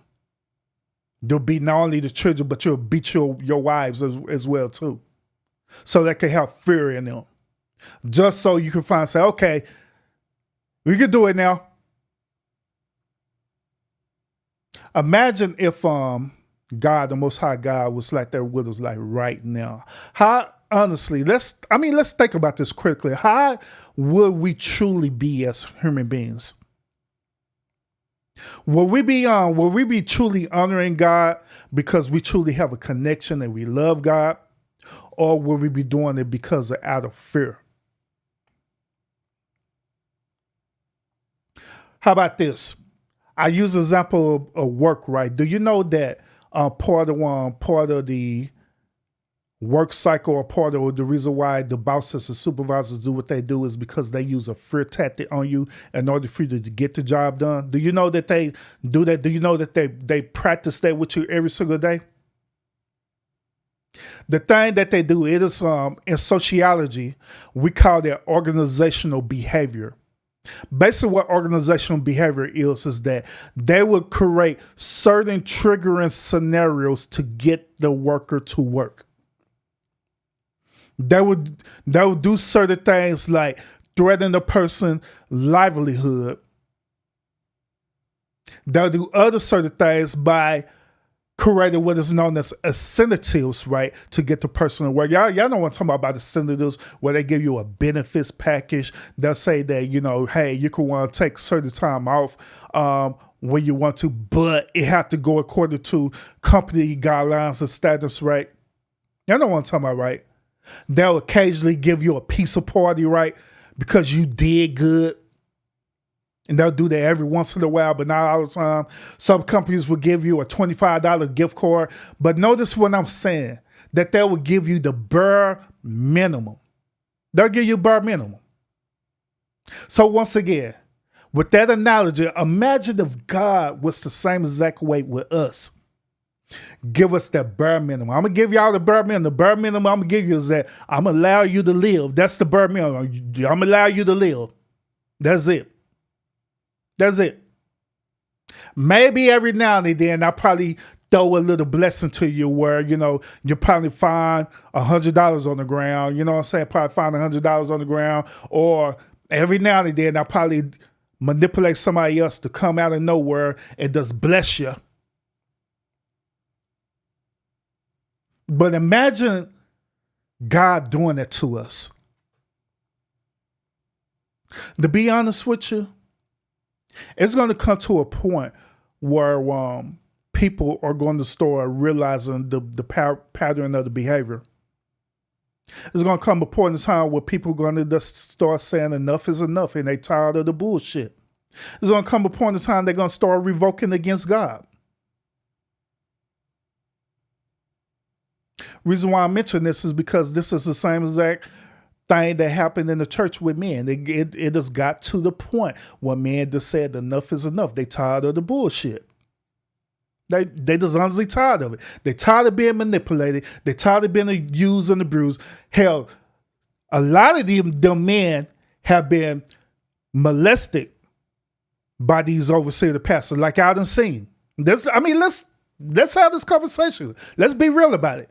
You'll beat not only the children, but you'll beat your wives as well too. So that can have fear in them. Just so you can say, okay, we can do it now. Imagine if God, the Most High God, was like that with us like right now. How, honestly, let's think about this quickly. How would we truly be as human beings? Will we be truly honoring God because we truly have a connection and we love God? Or will we be doing it because out of fear? How about this? I use an example of work, right? Do you know that part of the work cycle, or part of the reason why the bosses and supervisors do what they do is because they use a fear tactic on you in order for you to get the job done. Do you know that they do that? Do you know that they practice that with you every single day? The thing that they do, it is in sociology, we call that organizational behavior. Basically, what organizational behavior is that they would create certain triggering scenarios to get the worker to work. They would do certain things like threaten the person's livelihood. They'll do other certain things by creating what is known as incentives, right, to get the person to work. Y'all know what I'm talking about incentives, where they give you a benefits package. They'll say that, you know, hey, you can want to take certain time off when you want to, but it have to go according to company guidelines and standards, right? Y'all know what I'm talking about, right? They'll occasionally give you a pizza party, right, because you did good. And they'll do that every once in a while, but not all the time. Some companies will give you a $25 gift card. But notice what I'm saying, that they will give you the bare minimum. They'll give you bare minimum. So once again, with that analogy, imagine if God was the same exact way with us. Give us that bare minimum. I'm going to give y'all the bare minimum. The bare minimum I'm going to give you is that I'm going to allow you to live. That's the bare minimum. I'm going to allow you to live. That's it. That's it. Maybe every now and then I probably throw a little blessing to you where, you know, you probably find $100 on the ground. You know what I'm saying? Probably find $100 on the ground. Or every now and then I probably manipulate somebody else to come out of nowhere and just bless you. But imagine God doing it to us. To be honest with you, it's going to come to a point where people are going to start realizing the pattern of the behavior. It's going to come a point in time where people are going to just start saying enough is enough and they tired of the bullshit. It's going to come a point in time they're going to start revoking against God. Reason why I mention this is because this is the same exact thing that happened in the church with men. It has got to the point where men just said enough is enough. They tired of the bullshit. They just honestly tired of it. They tired of being manipulated. They tired of being used and abused. Hell, a lot of them men have been molested by these overseer pastors, like I done seen. Let's have this conversation. Let's be real about it.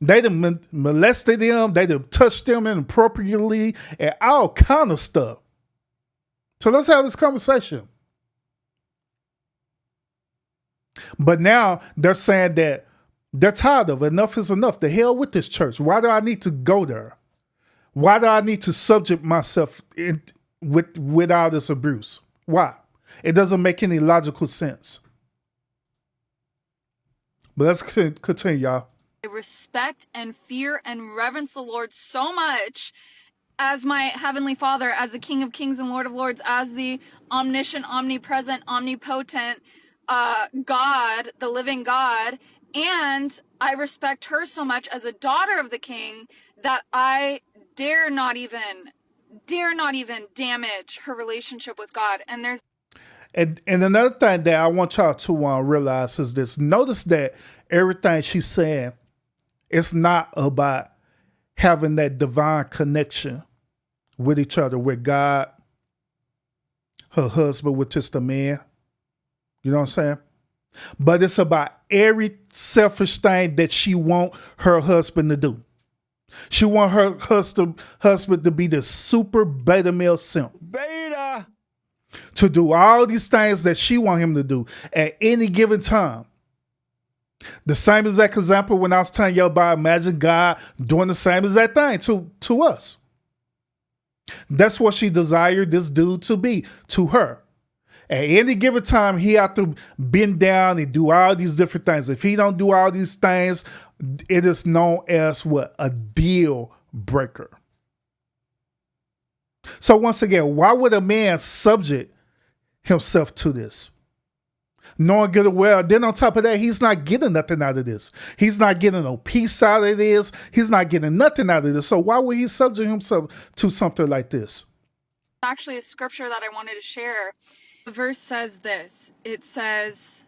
They done molested them. They done touched them inappropriately and all kind of stuff. So let's have this conversation. But now they're saying that they're tired of it. Enough is enough. The hell with this church. Why do I need to go there? Why do I need to subject myself with all this abuse? Why? It doesn't make any logical sense. But let's continue, y'all. I respect and fear and reverence the Lord so much as my Heavenly Father, as the King of Kings and Lord of Lords, as the omniscient, omnipresent, omnipotent God, the living God. And I respect her so much as a daughter of the King that I dare not even damage her relationship with God. And there's And another thing that I want y'all to realize is this. Notice that everything she's saying, it's not about having that divine connection with each other, with God, her husband, which is the man. You know what I'm saying? But it's about every selfish thing that she want her husband to do. She want her husband to be the super beta male simp. Beta! To do all these things that she want him to do at any given time. The same exact example when I was telling you about imagine God doing the same exact thing to us. That's what she desired this dude to be to her. At any given time, he have to bend down and do all these different things. If he don't do all these things, it is known as what? A deal breaker. So once again, why would a man subject himself to this? Knowing good and well. Then on top of that, he's not getting nothing out of this. He's not getting no peace out of this. He's not getting nothing out of this. So why would he subject himself to something like this? Actually, a scripture that I wanted to share. The verse says this. It says,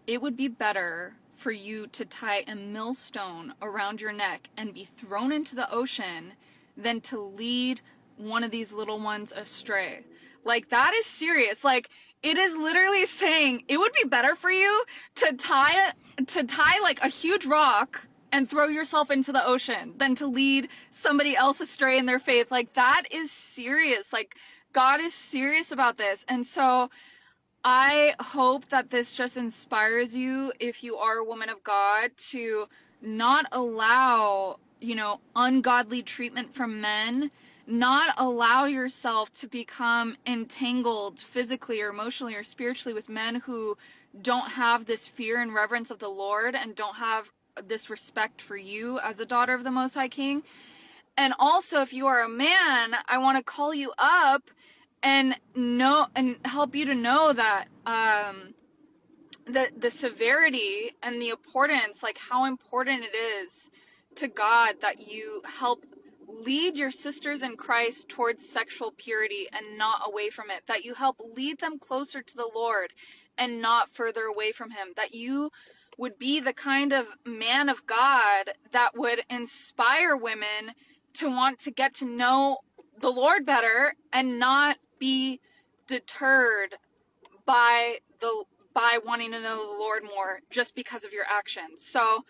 "It would be better for you to tie a millstone around your neck and be thrown into the ocean than to lead one of these little ones astray." Like, that is serious. Like, it is literally saying it would be better for you to tie like a huge rock and throw yourself into the ocean than to lead somebody else astray in their faith. Like, that is serious. Like, God is serious about this. And so I hope that this just inspires you, if you are a woman of God, to not allow, ungodly treatment from men, not allow yourself to become entangled physically or emotionally or spiritually with men who don't have this fear and reverence of the Lord and don't have this respect for you as a daughter of the Most High King. And also, if you are a man, I want to call you up and help you to know that the severity and the importance, like how important it is to God that you help lead your sisters in Christ towards sexual purity and not away from it, that you help lead them closer to the Lord and not further away from him, that you would be the kind of man of God that would inspire women to want to get to know the Lord better and not be deterred by wanting to know the Lord more just because of your actions. So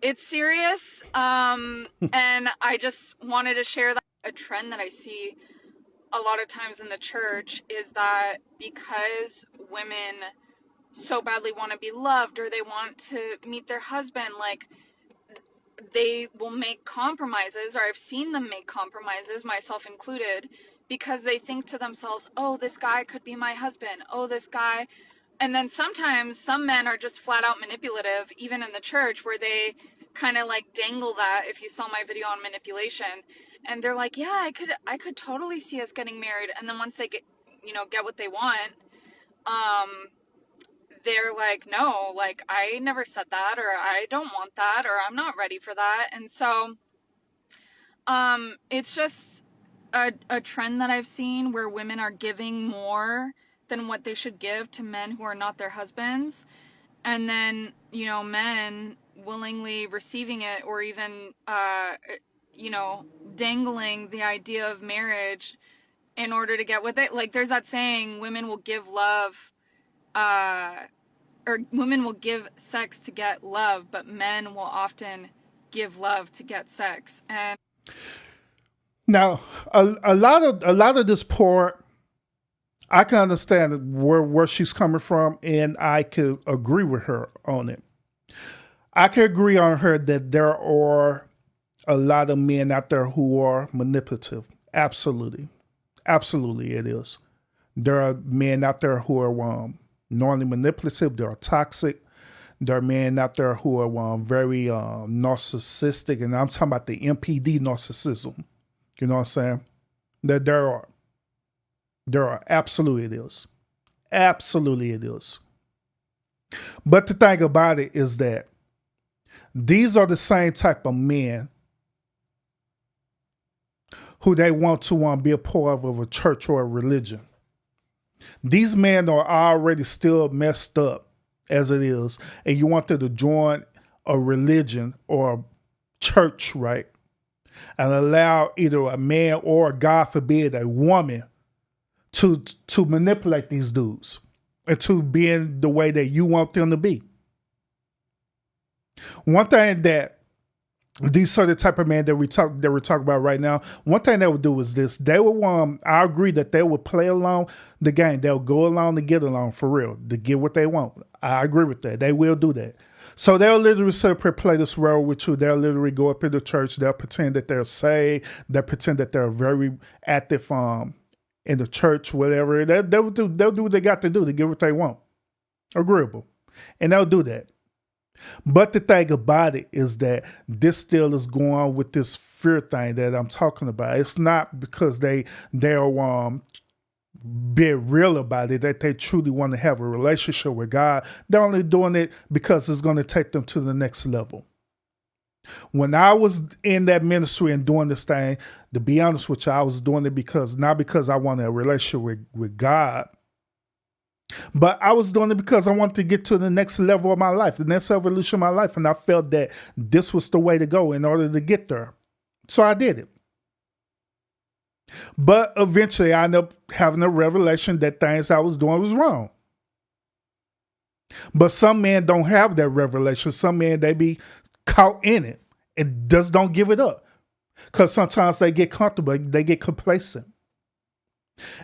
it's serious, and I just wanted to share that. A trend that I see a lot of times in the church is that because women so badly want to be loved or they want to meet their husband, like, they will make compromises, or I've seen them make compromises, myself included, because they think to themselves, oh, this guy could be my husband. Oh, this guy. And then sometimes some men are just flat out manipulative, even in the church, where they kind of like dangle that, if you saw my video on manipulation, and they're like, yeah, I could totally see us getting married. And then once they get what they want, they're like, no, like, I never said that, or I don't want that, or I'm not ready for that. And so, it's just a trend that I've seen where women are giving more than what they should give to men who are not their husbands. And then, men willingly receiving it, or even, dangling the idea of marriage in order to get what they, like, there's that saying, women will give love, or women will give sex to get love, but men will often give love to get sex. And now, a lot of this part, I can understand where she's coming from, and I could agree with her on it. I can agree on her that there are a lot of men out there who are manipulative. Absolutely. Absolutely it is. There are men out there who are normally manipulative. They are toxic. There are men out there who are very narcissistic, and I'm talking about the MPD narcissism. You know what I'm saying? That there are. Absolutely it is. Absolutely it is. But the thing about it is that these are the same type of men who they want to be a part of a church or a religion. These men are already still messed up as it is, and you want them to join a religion or a church, right? And allow either a man or, God forbid, a woman to manipulate these dudes into being the way that you want them to be. One thing that these are the type of men that we're talking about right now. One thing they would do is this. They would I agree that they would play along the game. They'll go along to get along for real, to get what they want. I agree with that. They will do that. So they'll literally play this role with you. They'll literally go up in the church. They'll pretend that they're saved. They'll pretend that they're very active in the church, whatever. They'll do what they got to do to get what they want. Agreeable. And they'll do that. But the thing about it is that this still is going on with this fear thing that I'm talking about. It's not because they are being real about it, that they truly want to have a relationship with God. They're only doing it because it's going to take them to the next level. When I was in that ministry and doing this thing, to be honest with you, I was doing it not because I wanted a relationship with God, but I was doing it because I wanted to get to the next level of my life, the next evolution of my life. And I felt that this was the way to go in order to get there. So I did it. But eventually I ended up having a revelation that things I was doing was wrong. But some men don't have that revelation. Some men, they be caught in it and just don't give it up. Because sometimes they get comfortable, they get complacent.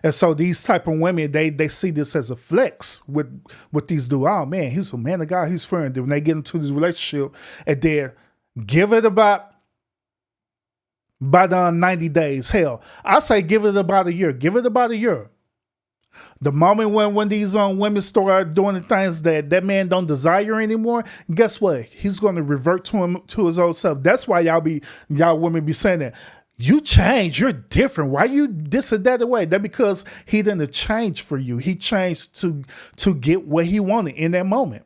And so these type of women, they see this as a flex with these dudes. Oh man, he's a man of God, he's friend. When they get into this relationship and they give it about 90 days. Hell, I say give it about a year. Give it about a year. The moment when these women start doing the things that man don't desire anymore, guess what? He's going to revert to his old self. That's why y'all women be saying that. You change, you're different. Why you this or that way? That because he didn't change for you. He changed to get what he wanted in that moment.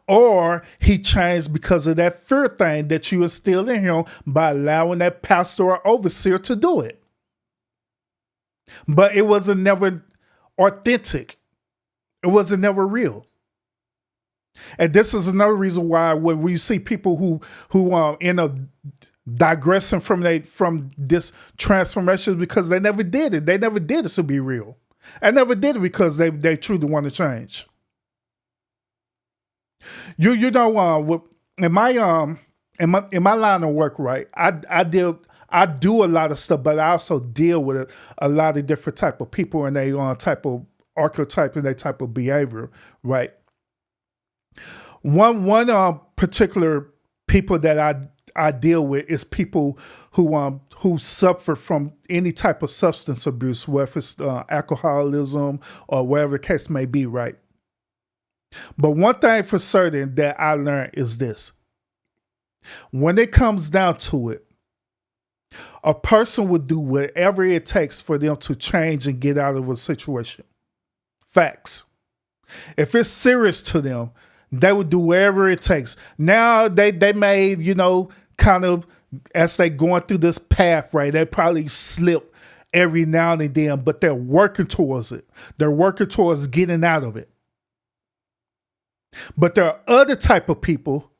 Or he changed because of that fear thing that you instilled in him by allowing that pastor or overseer to do it. But it wasn't never authentic. It wasn't never real. And this is another reason why when we see people who end up digressing from this transformation, because they never did it. They never did it to be real. I never did it because they truly want to change. You know, in my line of work, right? I do a lot of stuff, but I also deal with a lot of different type of people and they type of archetype and their type of behavior, right? One particular people that I deal with is people who suffer from any type of substance abuse, whether it's alcoholism or whatever the case may be, right? But one thing for certain that I learned is this. When it comes down to it, a person would do whatever it takes for them to change and get out of a situation. Facts. If it's serious to them, they would do whatever it takes. Now they may, kind of as they going through this path, right? They probably slip every now and then, but they're working towards it. They're working towards getting out of it. But there are other type of people,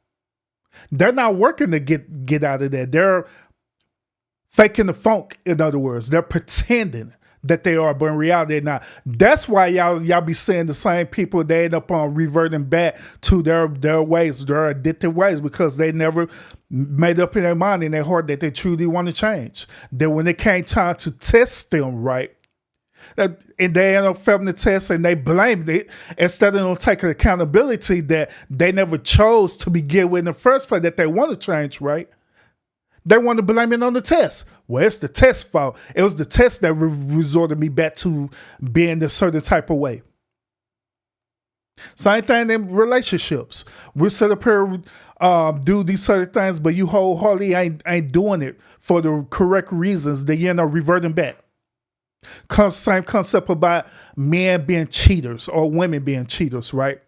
they're not working to get out of there. They're faking the funk, in other words. They're pretending that they are, but in reality they're not. That's why y'all be seeing the same people, they end up on reverting back to their ways, their addictive ways, because they never made up in their mind, in their heart, that they truly want to change. Then when it came time to test them, right, and they end up failing the test and they blamed it instead of them taking accountability that they never chose to begin with in the first place, that they want to change, right? They want to blame it on the test. Well, it's the test's fault. It was the test that resorted me back to being a certain type of way. Same thing in relationships. We sit up here, do these certain things, but you wholeheartedly ain't doing it for the correct reasons. Then you end up reverting back. Same concept about men being cheaters or women being cheaters, right?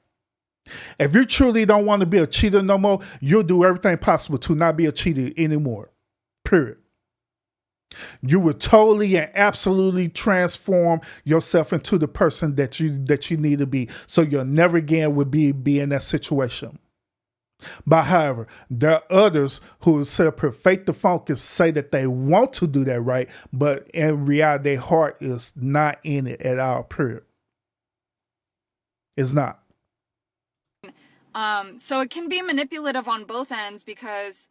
If you truly don't want to be a cheater no more, you'll do everything possible to not be a cheater anymore. Period. You will totally and absolutely transform yourself into the person that you need to be, so you'll never again would be in that situation. But however, there are others who will sit up here, fake the funk, and say that they want to do that, right? But in reality, their heart is not in it at all, period. It's not. So it can be manipulative on both ends, because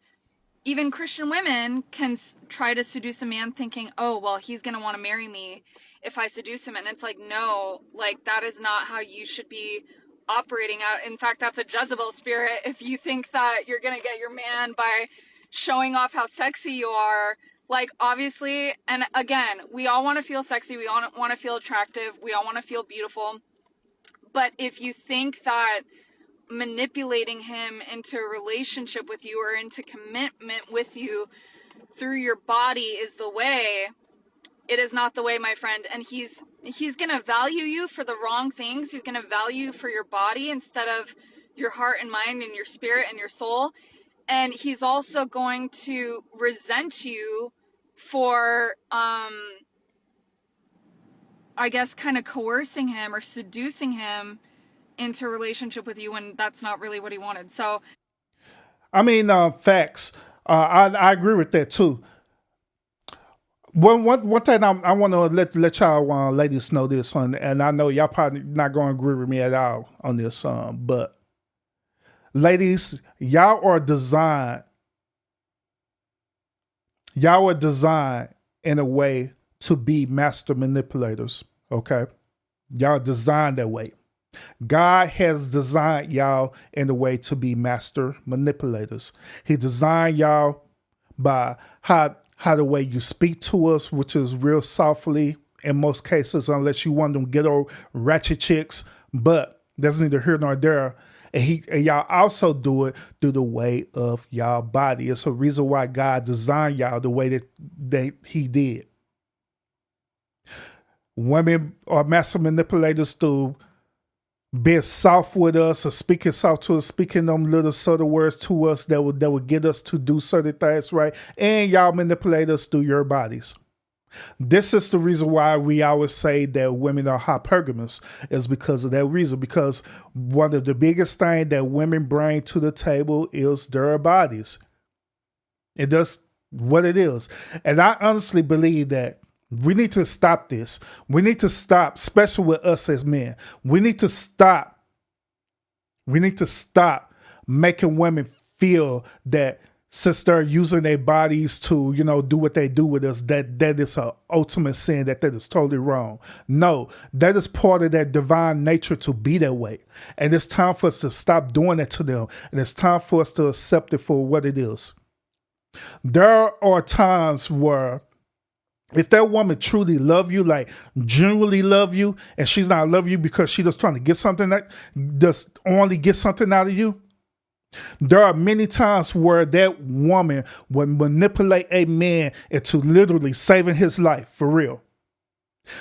even Christian women can try to seduce a man thinking, oh, well, he's going to want to marry me if I seduce him. And it's like, no, like that is not how you should be operating out. In fact, that's a Jezebel spirit. If you think that you're going to get your man by showing off how sexy you are, like obviously, and again, we all want to feel sexy. We all want to feel attractive. We all want to feel beautiful. But if you think that manipulating him into a relationship with you or into commitment with you through your body is the way, It is not the way, my friend. And he's going to value you for the wrong things. He's going to value you for your body instead of your heart and mind and your spirit and your soul. And he's also going to resent you for I guess kind of coercing him or seducing him into a relationship with you when that's not really what he wanted. So I mean, facts. I agree with that too. One thing I want to let y'all ladies know this, and I know y'all probably not going to agree with me at all on this, but ladies, y'all are designed in a way to be master manipulators. Okay, y'all designed that way. God has designed y'all in a way to be master manipulators. He designed y'all by how the way you speak to us, which is real softly in most cases, unless you want them ghetto ratchet chicks. But that's neither here nor there. And y'all also do it through the way of y'all body. It's a reason why God designed y'all the way that he did. Women are master manipulators through being soft with us or speaking soft to us, speaking them little subtle words to us that would get us to do certain things, right? And y'all manipulate us through your bodies. This is the reason why we always say that women are hypergamous, is because of that reason. Because one of the biggest things that women bring to the table is their bodies. It does what it is. And I honestly believe that we need to stop this. We need to stop, especially with us as men. We need to stop making women feel that since they're using their bodies to, do what they do with us, that is an ultimate sin, that is totally wrong. No, that is part of their divine nature to be that way. And it's time for us to stop doing that to them. And it's time for us to accept it for what it is. There are times where if that woman truly love you, like genuinely love you, and she's not love you because she just trying to get something, that just only get something out of you, there are many times where that woman would manipulate a man into literally saving his life, for real.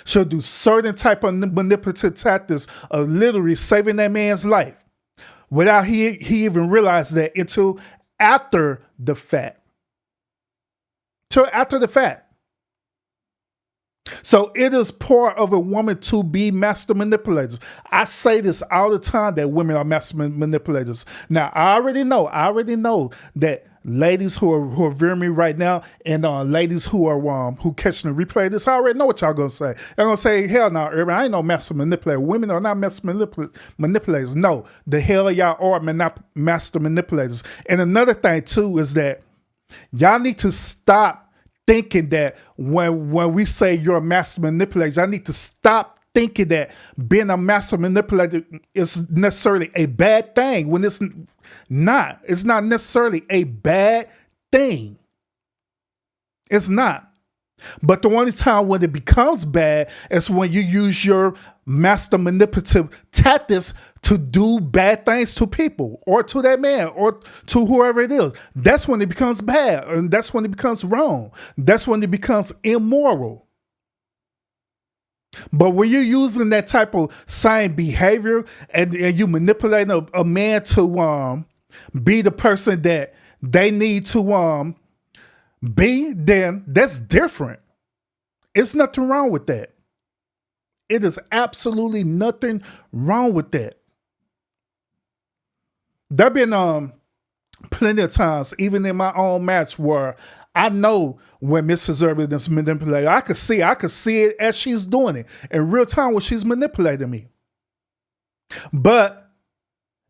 She'll do certain type of manipulative tactics of literally saving that man's life without he even realized that until after the fact. Till after the fact. So it is part of a woman to be master manipulators. I say this all the time, that women are master manipulators. Now, I already know that ladies who are viewing me right now, and ladies who are who catching the replay of this, I already know what y'all gonna say. Y'all gonna say, hell no, I ain't no master manipulator. Women are not master manipulators. No, the hell y'all are master manipulators. And another thing too is that y'all need to stop thinking that when we say you're a master manipulator, I need to stop thinking that being a master manipulator is necessarily a bad thing, when it's not. It's not necessarily a bad thing. It's not. But the only time when it becomes bad is when you use your master manipulative tactics to do bad things to people, or to that man, or to whoever it is. That's when it becomes bad, and that's when it becomes wrong. That's when it becomes immoral. But when you're using that type of same behavior and you manipulate a man to be the person that they need to be, then that's different. It's nothing wrong with that. It is absolutely nothing wrong with that. There have been plenty of times, even in my own match, where I know when Mrs. Urban is manipulating. I could see it as she's doing it in real time when she's manipulating me. But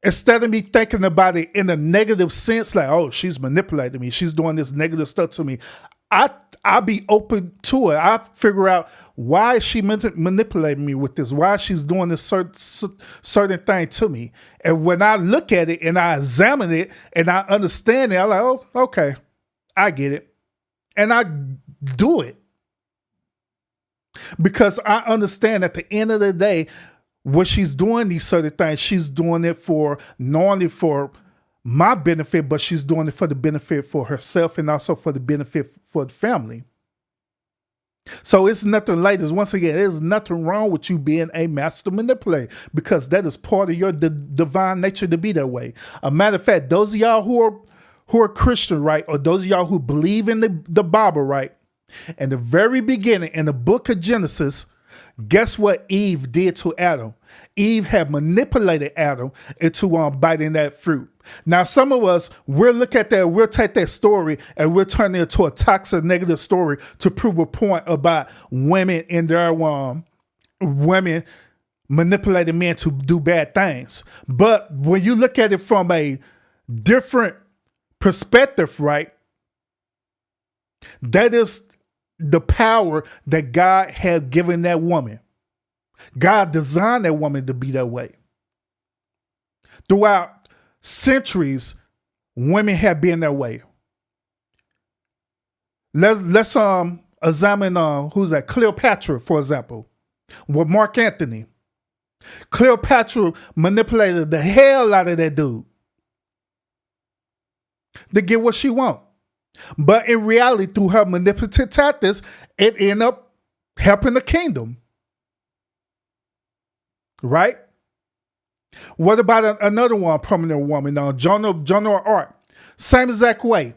instead of me thinking about it in a negative sense, like, oh, she's manipulating me, she's doing this negative stuff to me, I'll be open to it. I figure out why is she manipulating me with this, why she's doing this certain thing to me. And when I look at it and I examine it and I understand it, I'm like, oh, okay, I get it. And I do it. Because I understand at the end of the day, when she's doing these certain things, she's doing it for not only for my benefit, but she's doing it for the benefit for herself and also for the benefit for the family. So it's nothing, ladies. Once again, there's nothing wrong with you being a master manipulator because that is part of your divine nature to be that way. A matter of fact, those of y'all who are Christian, right, or those of y'all who believe in the Bible, right, in the very beginning, in the book of Genesis, guess what Eve did to Adam? Eve had manipulated Adam into biting that fruit. Now, some of us, we'll look at that, we'll take that story and we'll turn it into a toxic, negative story to prove a point about women in their women manipulating men to do bad things. But when you look at it from a different perspective, right, that is the power that God had given that woman. God designed that woman to be that way. Throughout centuries, women have been that way. Let's examine who's that? Cleopatra, for example, with Mark Antony. Cleopatra manipulated the hell out of that dude to get what she want. But in reality, through her manipulative tactics, it ended up helping the kingdom. Right? What about another one, prominent woman, Joan of Arc? Same exact way.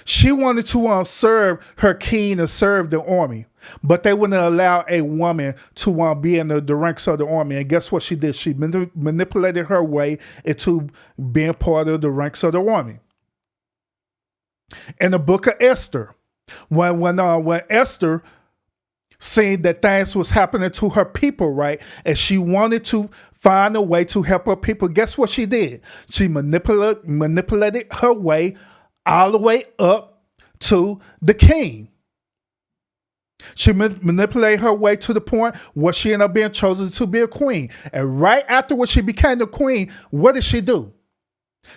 She wanted to serve her king and serve the army, but they wouldn't allow a woman to be in the ranks of the army. And guess what she did? She manipulated her way into being part of the ranks of the army. In the book of Esther, when Esther seen that things was happening to her people, right, and she wanted to find a way to help her people, guess what she did? She manipulated her way all the way up to the king. She manipulated her way to the point where she ended up being chosen to be a queen. And right after she became the queen, what did she do?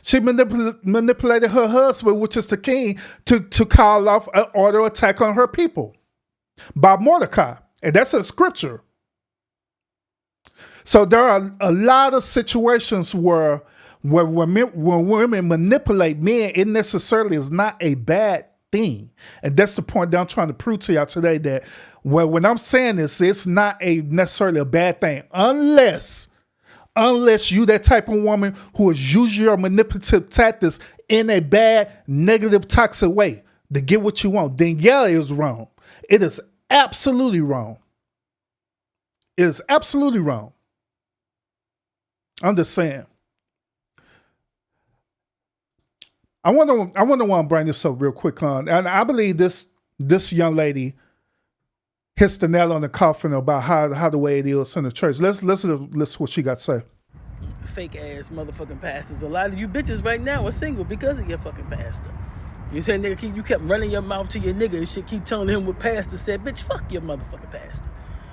She manipulated her husband, which is the king, to call off an order attack on her people by Mordecai. And that's a scripture. So there are a lot of situations where women manipulate men, it necessarily is not a bad thing. And that's the point that I'm trying to prove to y'all today, that when I'm saying this, it's not necessarily a bad thing, unless you that type of woman who is using your manipulative tactics in a bad, negative, toxic way to get what you want, then yeah, it is wrong. It is absolutely wrong. It is absolutely wrong. I'm just saying. I want to bring this up real quick on, and I believe this young lady hits the nail on the coffin about how the way it is in the church. Let's listen to what she got to say. Fake ass motherfucking pastors. A lot of you bitches right now are single because of your fucking pastor. You say nigga, you kept running your mouth to your nigga and shit, keep telling him what pastor said. Bitch, fuck your motherfucking pastor.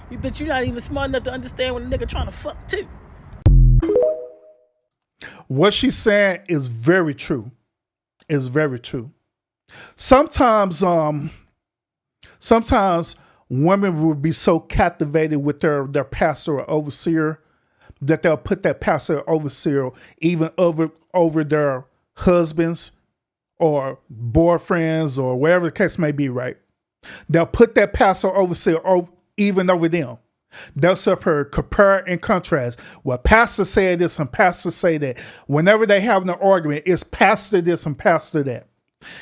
You bitch, you're not even smart enough to understand what a nigga trying to fuck too. What she's saying is very true. Is very true. Sometimes women will be so captivated with their pastor or overseer that they'll put that pastor or overseer even over their husbands or boyfriends or wherever the case may be, right? They'll put that pastor or overseer even over them. They'll compare and contrast. Well, pastor said this and pastor say that. Whenever they have an argument, it's pastor this and pastor that.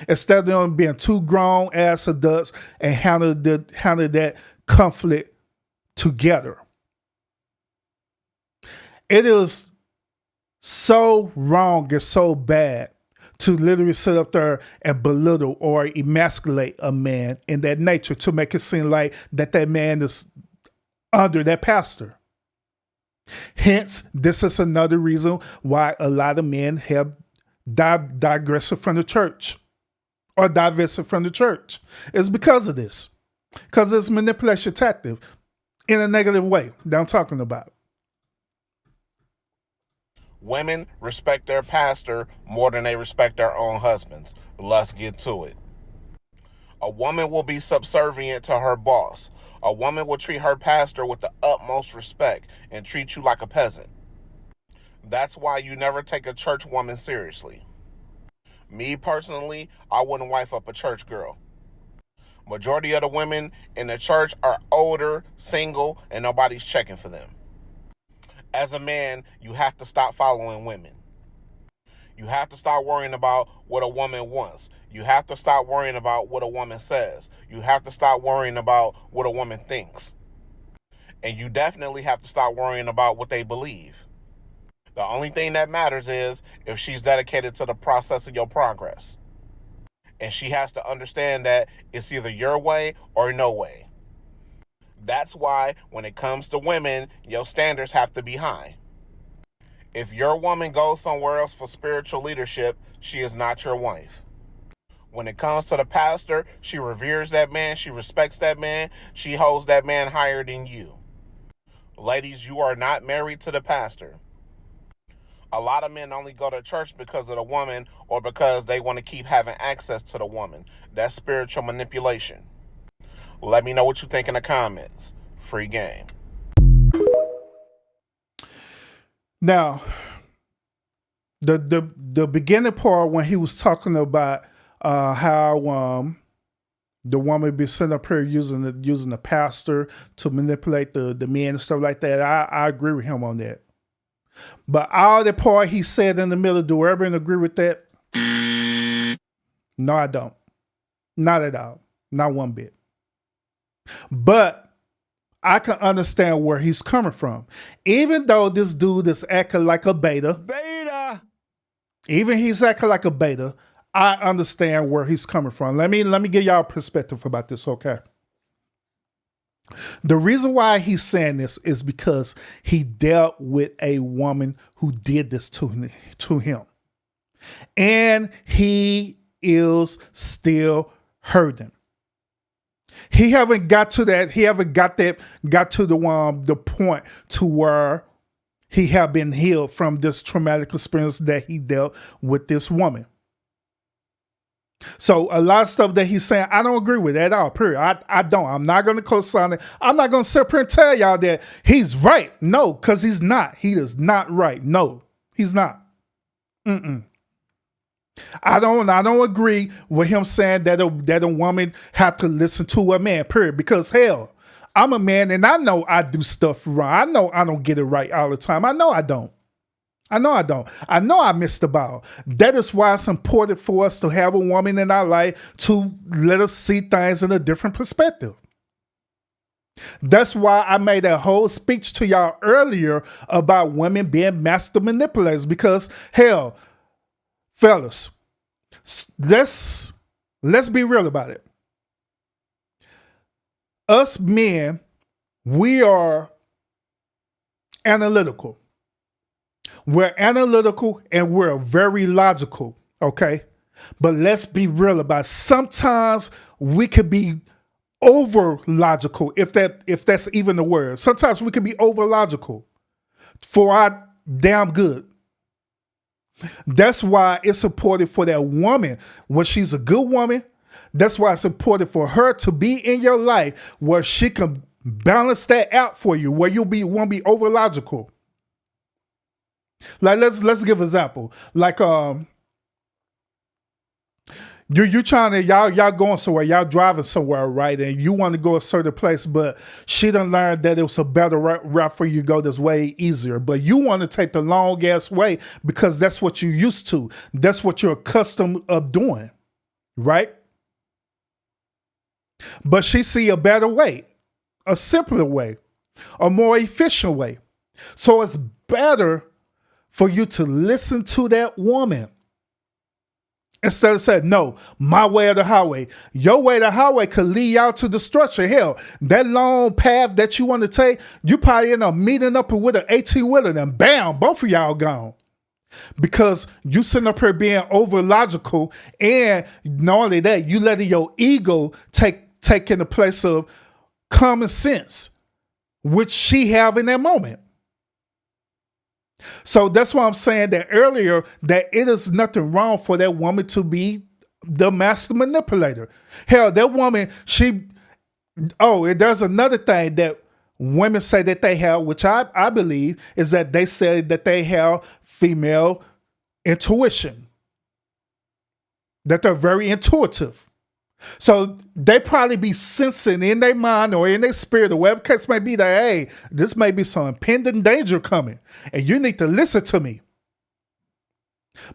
Instead of them being two grown ass adults and handle that conflict together. It is so wrong and so bad to literally sit up there and belittle or emasculate a man in that nature to make it seem like that man is under that pastor. Hence, this is another reason why a lot of men have digressed from the church or divested from the church. It's because of this. Because it's manipulation tactic in a negative way that I'm talking about. Women respect their pastor more than they respect their own husbands. Let's get to it. A woman will be subservient to her boss. A woman will treat her pastor with the utmost respect and treat you like a peasant. That's why you never take a church woman seriously. Me personally, I wouldn't wife up a church girl. Majority of the women in the church are older, single, and nobody's checking for them. As a man, you have to stop following women. You have to stop worrying about what a woman wants. You have to stop worrying about what a woman says. You have to stop worrying about what a woman thinks. And you definitely have to stop worrying about what they believe. The only thing that matters is if she's dedicated to the process of your progress. And she has to understand that it's either your way or no way. That's why when it comes to women, your standards have to be high. If your woman goes somewhere else for spiritual leadership, she is not your wife. When it comes to the pastor, she reveres that man, she respects that man, she holds that man higher than you. Ladies, you are not married to the pastor. A lot of men only go to church because of the woman or because they want to keep having access to the woman. That's spiritual manipulation. Let me know what you think in the comments. Free game. Now, the beginning part when he was talking about how the woman be sitting up here using the pastor to manipulate the men and stuff like that, I agree with him on that. But all the part he said in the middle, do everyone agree with that? No, I don't. Not at all. Not one bit. But I can understand where he's coming from. Even though this dude is acting like a beta. Even he's acting like a beta, I understand where he's coming from. Let me give y'all a perspective about this, okay? The reason why he's saying this is because he dealt with a woman who did this to him. And he is still hurting. He haven't got to that. He haven't got to the point to where he have been healed from this traumatic experience that he dealt with this woman. So a lot of stuff that he's saying, I don't agree with at all, period. I don't. I'm not going to co-sign it. I'm not going to sit here and tell y'all that he's right. No, because he's not. He is not right. No, he's not. I don't agree with him saying that a woman have to listen to a man, period. Because hell, I'm a man and I know I do stuff wrong. I know I don't get it right all the time. I know I don't. I know I missed the ball. That is why it's important for us to have a woman in our life to let us see things in a different perspective. That's why I made a whole speech to y'all earlier about women being master manipulators. Because hell, fellas, let's be real about it. Us men, we are analytical. We're analytical and we're very logical, okay? But let's be real about it. Sometimes we could be over logical, if that's even the word. Sometimes we could be over logical for our damn good. That's why it's important for that woman, when she's a good woman, that's why it's important for her to be in your life where she can balance that out for you, where won't be over logical. Like let's give an example. Like you trying to y'all going somewhere, y'all driving somewhere, right? And you want to go a certain place, but she done learned that it was a better route for you to go that's way easier. But you want to take the long ass way because that's what you're used to. That's what you're accustomed of doing, right? But she see a better way, a simpler way, a more efficient way. So it's better for you to listen to that woman instead of saying, no, my way or the highway. Your way or the highway could lead y'all to destruction. Hell, that long path that you want to take, you probably end up meeting up with an 18-wheeler and bam, both of y'all gone. Because you sitting up here being over logical, and not only that, you letting your ego take in the place of common sense, which she have in that moment. So that's why I'm saying that earlier, that it is nothing wrong for that woman to be the master manipulator. Hell, that woman, there's another thing that women say that they have, which I believe, is that they say that they have female intuition. That they're very intuitive. So they probably be sensing in their mind or in their spirit or whatever case may be that, hey, this may be some impending danger coming and you need to listen to me.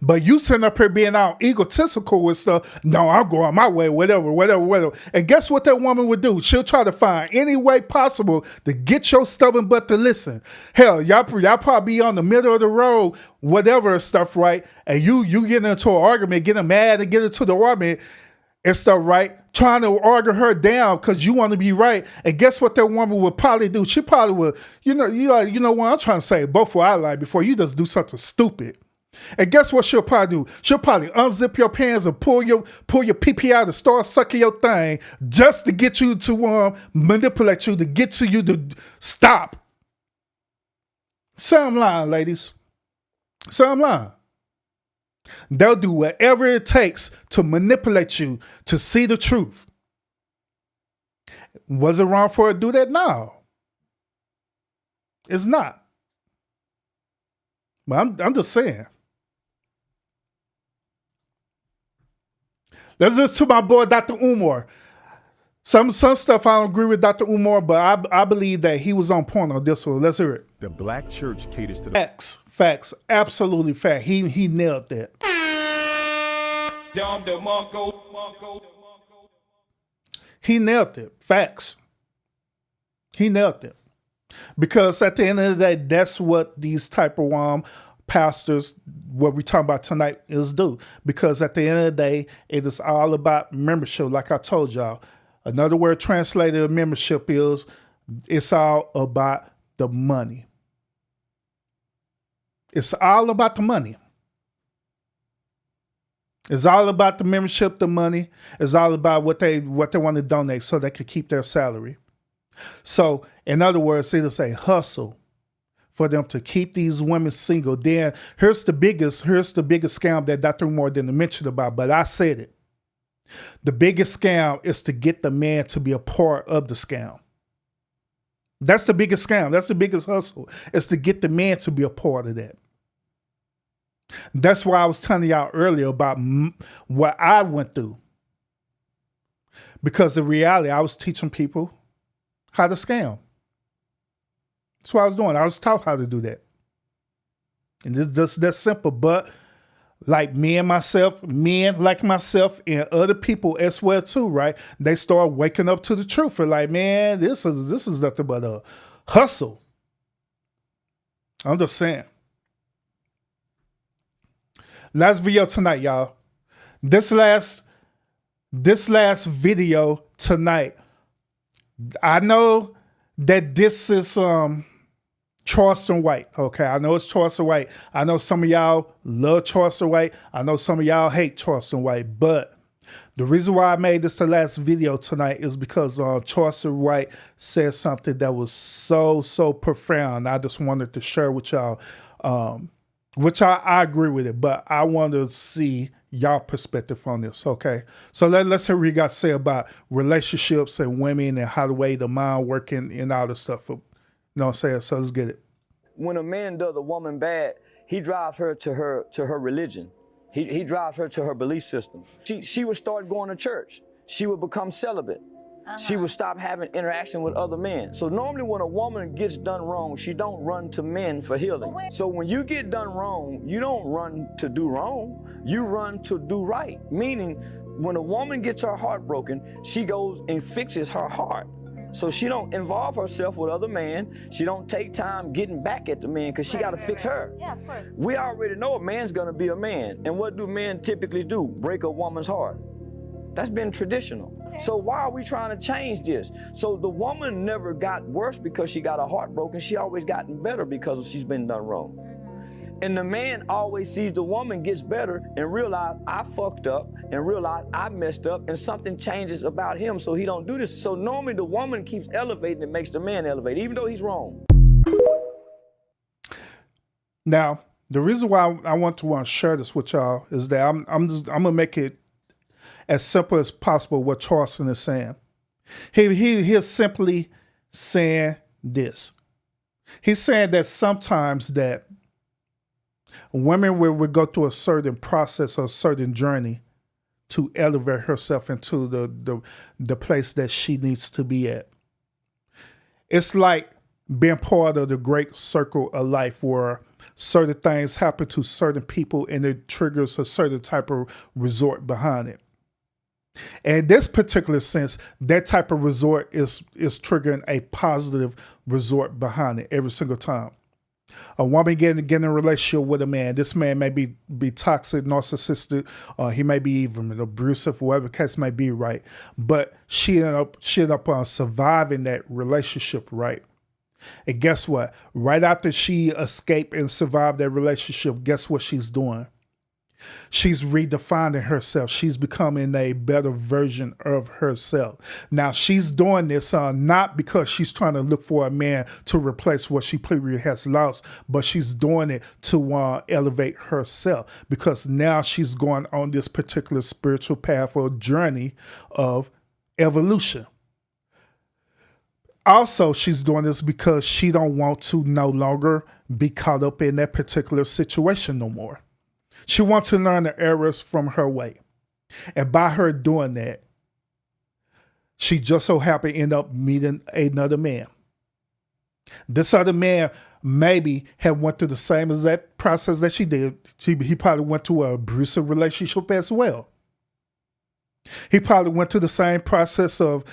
But you sitting up here being all egotistical with stuff. No, I'll go on my way, whatever. And guess what that woman would do? She'll try to find any way possible to get your stubborn butt to listen. Hell, y'all probably be on the middle of the road, whatever stuff, right? And you get into an argument, getting mad and get into the argument and stuff, right? Trying to argue her down because you want to be right. And guess what that woman would probably do? She probably would, you know what I'm trying to say, both for our life before you just do something stupid. And guess what she'll probably do? She'll probably unzip your pants and pull your pee out and start sucking your thing just to get you to manipulate you, to get to you to stop. Say I'm lying, ladies. Say I'm lying. They'll do whatever it takes to manipulate you to see the truth. Was it wrong for her to do that? No. It's not. But I'm just saying. Let's listen to my boy, Dr. Umar. Some stuff I don't agree with Dr. Umar, but I believe that he was on point on this one. Let's hear it. The black church caters to the Facts, absolutely fact. He nailed that. He nailed it. Facts. He nailed it. Because at the end of the day, that's what these type of pastors, what we're talking about tonight, is do. Because at the end of the day, it is all about membership, like I told y'all. Another word translated of membership is, it's all about the money. It's all about the money. It's all about the membership, the money. It's all about what they want to donate so they can keep their salary. So, in other words, it is a hustle for them to keep these women single. Then here's the biggest scam that Dr. Moore didn't mention about, but I said it. The biggest scam is to get the man to be a part of the scam. That's the biggest scam. That's the biggest hustle, is to get the man to be a part of that. That's why I was telling y'all earlier about what I went through. Because in reality, I was teaching people how to scam. That's what I was doing. I was taught how to do that. And that's simple. But like men like myself and other people as well too, right? They start waking up to the truth. And like, man, this is nothing but a hustle. I'm just saying. Last video tonight, y'all. This last video tonight. I know that this is Charleston White. Okay, I know it's Charleston White. I know some of y'all love Charleston White. I know some of y'all hate Charleston White. But the reason why I made this the last video tonight is because Charleston White said something that was so profound. I just wanted to share with y'all. Which I agree with it, but I want to see y'all perspective on this, okay? So let's hear what you got to say about relationships and women and how the way the mind working and all this stuff. You know what I'm saying? So let's get it. When a man does a woman bad, he drives her to her religion. He drives her to her belief system. She would start going to church. She would become celibate. She would stop having interaction with other men. So normally when a woman gets done wrong, she don't run to men for healing. So when you get done wrong, you don't run to do wrong, you run to do right. Meaning when a woman gets her heart broken, she goes and fixes her heart. So she don't involve herself with other men. She don't take time getting back at the man because she got to fix her. Yeah, of course. We already know a man's going to be a man. And what do men typically do? Break a woman's heart. That's been traditional. So why are we trying to change this? So the woman never got worse because she got her heart broken. She always gotten better because she's been done wrong. And the man always sees the woman gets better and realize I fucked up and realize I messed up and something changes about him so he don't do this. So normally the woman keeps elevating and makes the man elevate, even though he's wrong. Now, the reason why I want to share this with y'all is that I'm gonna make it as simple as possible what Charleston is saying. He's simply saying this. He's saying that sometimes that women will go through a certain process or a certain journey to elevate herself into the place that she needs to be at. It's like being part of the great circle of life where certain things happen to certain people and it triggers a certain type of resort behind it. In this particular sense, that type of resort is triggering a positive resort behind it every single time. A woman getting in a relationship with a man. This man may be toxic, narcissistic, he may be even abusive, whatever the case may be, right? But she ended up surviving that relationship, right? And guess what? Right after she escaped and survived that relationship, guess what she's doing? She's redefining herself. She's becoming a better version of herself. Now, she's doing this not because she's trying to look for a man to replace what she previously has lost, but she's doing it to elevate herself because now she's going on this particular spiritual path or journey of evolution. Also, she's doing this because she don't want to no longer be caught up in that particular situation no more. She wants to learn the errors from her way. And by her doing that, she just so happened to end up meeting another man. This other man maybe had went through the same exact process that she did. He probably went through an abusive relationship as well. He probably went through the same process of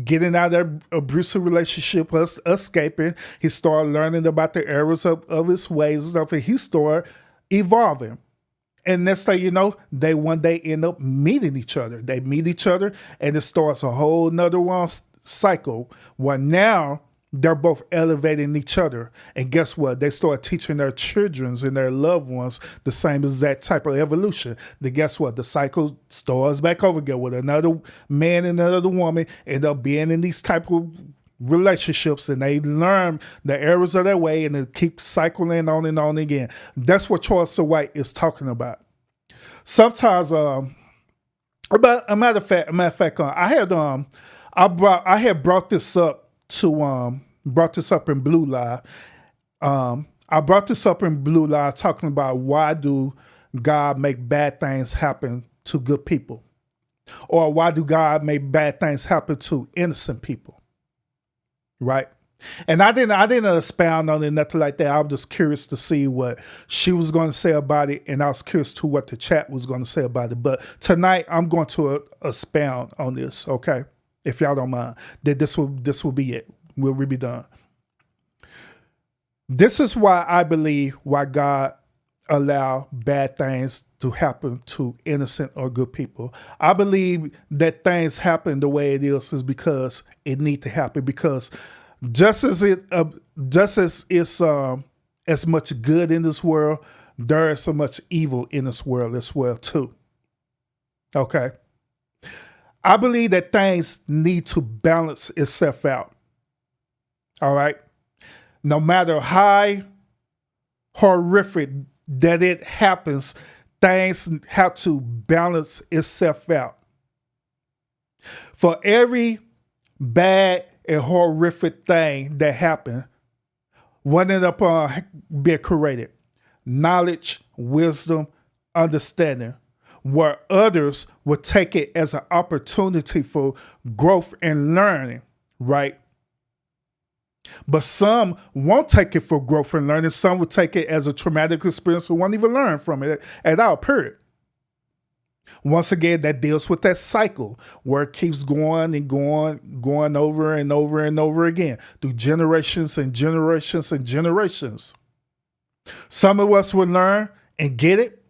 getting out of that abusive relationship, escaping. He started learning about the errors of his ways and stuff, and he started evolving. And next thing you know, they one day end up meeting each other. They meet each other, and it starts a whole nother one cycle where now they're both elevating each other. And guess what? They start teaching their children and their loved ones the same as that type of evolution. Then guess what? The cycle starts back over again with another man and another woman end up being in these type of relationships, and they learn the errors of their way, and it keeps cycling on and on again. That's what Charles White is talking about. Sometimes, but a matter of fact, I had brought this up in Blue Live. I brought this up in Blue Live talking about why do God make bad things happen to good people, or why do God make bad things happen to innocent people? Right. And I didn't expound on it, nothing like that. I was just curious to see what she was going to say about it. And I was curious to what the chat was going to say about it. But tonight I'm going to expound on this. Okay. If y'all don't mind, that this will be it. We'll be done. This is why I believe why God allow bad things to happen to innocent or good people. I believe that things happen the way it is because it need to happen, because just as it's as much good in this world, there is so much evil in this world as well too. Okay. I believe that things need to balance itself out. All right. No matter how horrific that it happens, things have to balance itself out. For every bad and horrific thing that happened, what ended up being created? Knowledge, wisdom, understanding, where others would take it as an opportunity for growth and learning, right? But some won't take it for growth and learning. Some will take it as a traumatic experience and won't even learn from it at all, period. Once again, that deals with that cycle where it keeps going and going over and over and over again through generations and generations and generations. Some of us will learn and get it,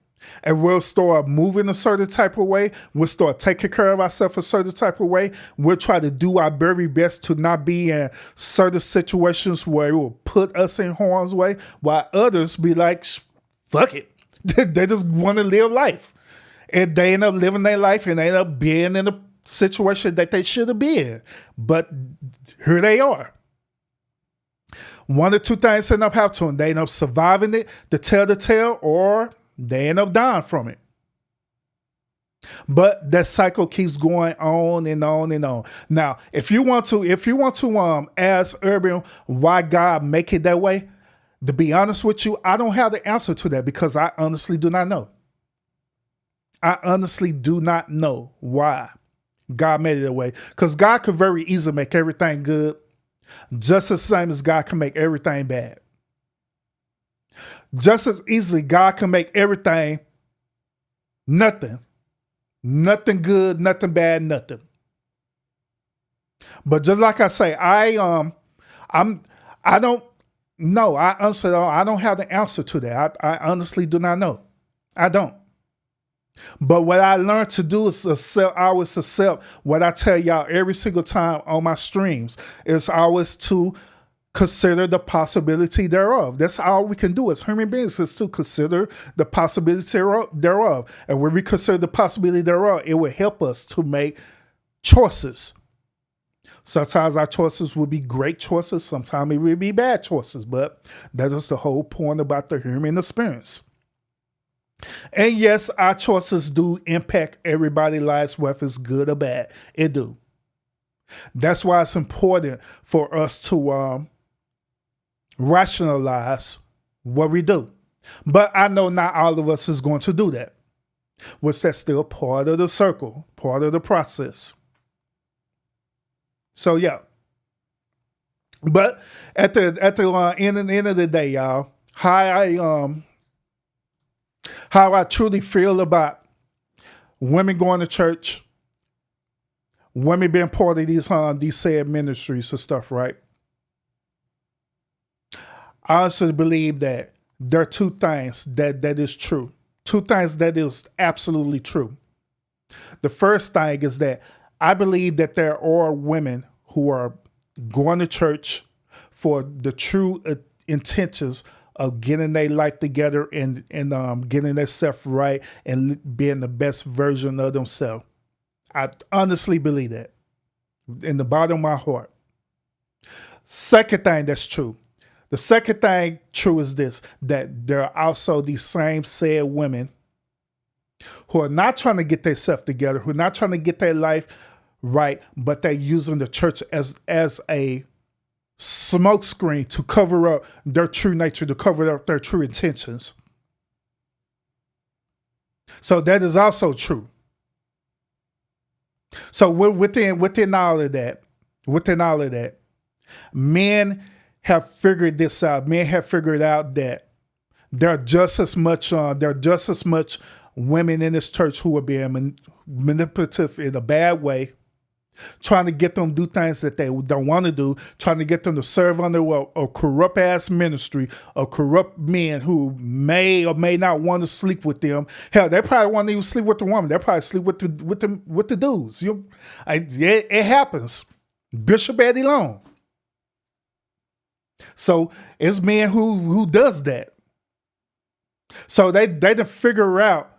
and we'll start moving a certain type of way. We'll start taking care of ourselves a certain type of way. We'll try to do our very best to not be in certain situations where it will put us in harm's way, while others be like, fuck it. They just want to live life. And they end up living their life and they end up being in a situation that they shouldn't be in. But here they are. One or two things end up happening. They end up surviving it to tell the tale, or they end up dying from it. But that cycle keeps going on and on and on. Now, if you want to ask Urban why God make it that way, to be honest with you, I don't have the answer to that because I honestly do not know. I honestly do not know why God made it that way. Because God could very easily make everything good, just as same as God can make everything bad. Just as easily, God can make everything nothing. Nothing good, nothing bad, nothing. But just like I say, I don't know. I don't have the answer to that. I honestly do not know. I don't. But what I learned to do is always accept what I tell y'all every single time on my streams. Is always to consider the possibility thereof. That's all we can do as human beings, is to consider the possibility thereof. And when we consider the possibility thereof, it will help us to make choices. Sometimes our choices will be great choices. Sometimes it will be bad choices. But that is the whole point about the human experience. And yes, our choices do impact everybody's lives, whether it's good or bad. It do. That's why it's important for us to rationalize what we do. But I know not all of us is going to do that. Which that's still part of the circle, part of the process. So yeah. But at the end of the day, y'all, how I truly feel about women going to church, women being part of these said ministries and stuff, right? I also believe that there are two things that is true. Two things that is absolutely true. The first thing is that I believe that there are women who are going to church for the true intentions of getting their life together and getting themselves right and being the best version of themselves. I honestly believe that in the bottom of my heart. Second thing that's true. The second thing true is this, that there are also these same said women who are not trying to get themselves together, who are not trying to get their life right, but they're using the church as a smokescreen to cover up their true nature, to cover up their true intentions. So that is also true. So within all of that, men have figured this out. Men have figured out that there are just as much women in this church who are being manipulative in a bad way, trying to get them to do things that they don't want to do, trying to get them to serve under a corrupt ass ministry, a corrupt men who may or may not want to sleep with them. Hell, they probably won't even sleep with the woman. They probably sleep with the dudes. It happens. Bishop Eddie Long. So it's men who does that. So they done figure out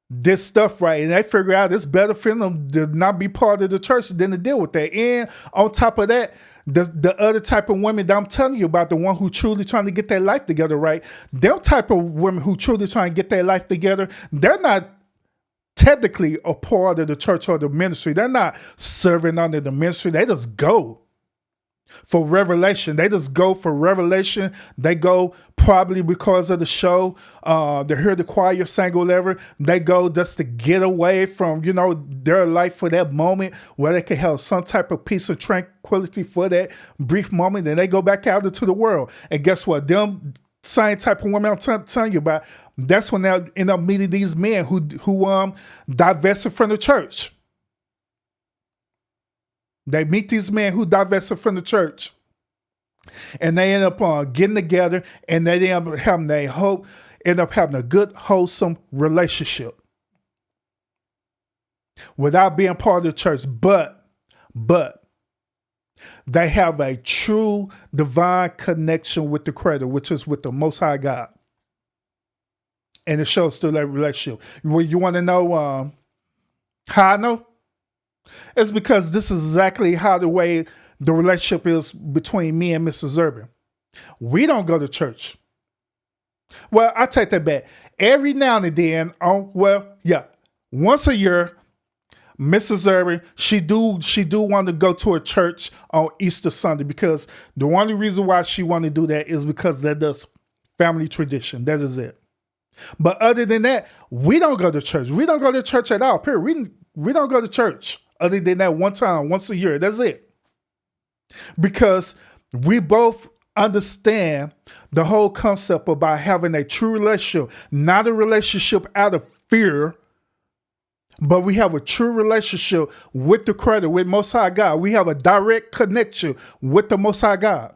this stuff right, and they figure out it's better for them to not be part of the church than to deal with that. And on top of that, the other type of women that I'm telling you about, the one who truly trying to get their life together right, them type of women who truly trying to get their life together, they're not technically a part of the church or the ministry. They're not serving under the ministry. They just go for revelation. They just go for revelation. They go probably because of the show. They hear the choir sing or whatever. They go just to get away from, their life for that moment where they can have some type of peace and tranquility for that brief moment. And they go back out into the world. And guess what? Them same type of women I'm telling you about, that's when they'll end up meeting these men who divested from the church. They meet these men who divested from the church, and they end up getting together, and they end up having a good, wholesome relationship without being part of the church. But they have a true divine connection with the Creator, which is with the Most High God, and it shows through that relationship. You want to know how I know? It's because this is exactly how the way the relationship is between me and Mrs. Urban. We don't go to church. Well, I take that back. Every now and then, once a year, Mrs. Urban, she do want to go to a church on Easter Sunday, because the only reason why she want to do that is because that does family tradition. That is it. But other than that, we don't go to church. We don't go to church at all, period. We don't go to church other than that one time, once a year. That's it. Because we both understand the whole concept about having a true relationship, not a relationship out of fear, but we have a true relationship with the Creator, with Most High God. We have a direct connection with the Most High God.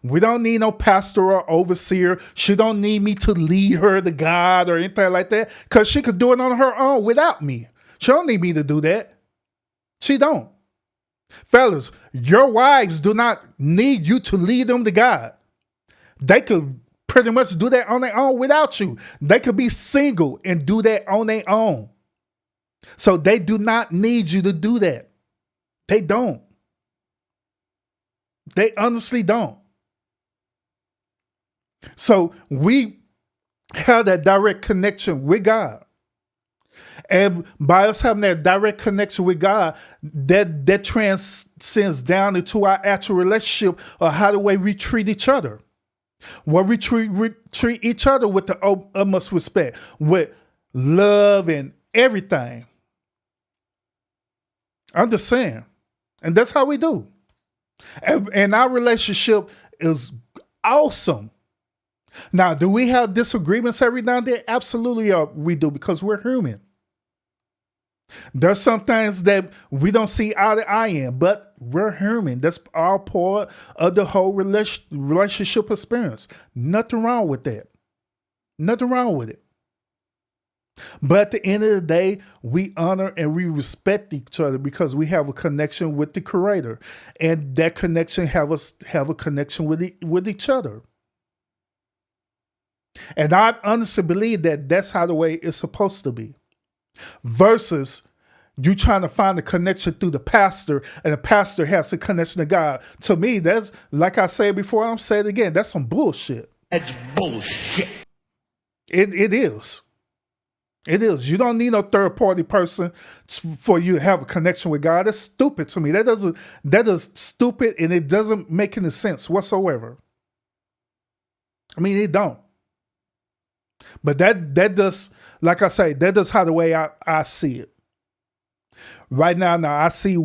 We don't need no pastor or overseer. She don't need me to lead her to God or anything like that, because she could do it on her own without me. She don't need me to do that. She don't. Fellas, your wives do not need you to lead them to God. They could pretty much do that on their own without you. They could be single and do that on their own. So they do not need you to do that. They don't. They honestly don't. So we have that direct connection with God. And by us having that direct connection with God, that transcends down into our actual relationship of how the way we treat each other. Where we treat each other with the utmost respect, with love and everything. I'm just saying. And that's how we do. And our relationship is awesome. Now, do we have disagreements every now and then? Absolutely we do, because we're human. There's some things that we don't see eye to eye in, but we're human. That's all part of the whole relationship experience. Nothing wrong with that. Nothing wrong with it. But at the end of the day, we honor and we respect each other because we have a connection with the Creator, and that connection have a connection with each other. And I honestly believe that that's how the way it's supposed to be. Versus you trying to find a connection through the pastor, and the pastor has a connection to God. To me, that's, like I said before, I'm saying it again, that's some bullshit. That's bullshit. It is. It is. You don't need no third party person for you to have a connection with God. That's stupid to me. That is stupid, and it doesn't make any sense whatsoever. I mean, it don't. But that does, like I say, that does how the way I see it. Right now, I see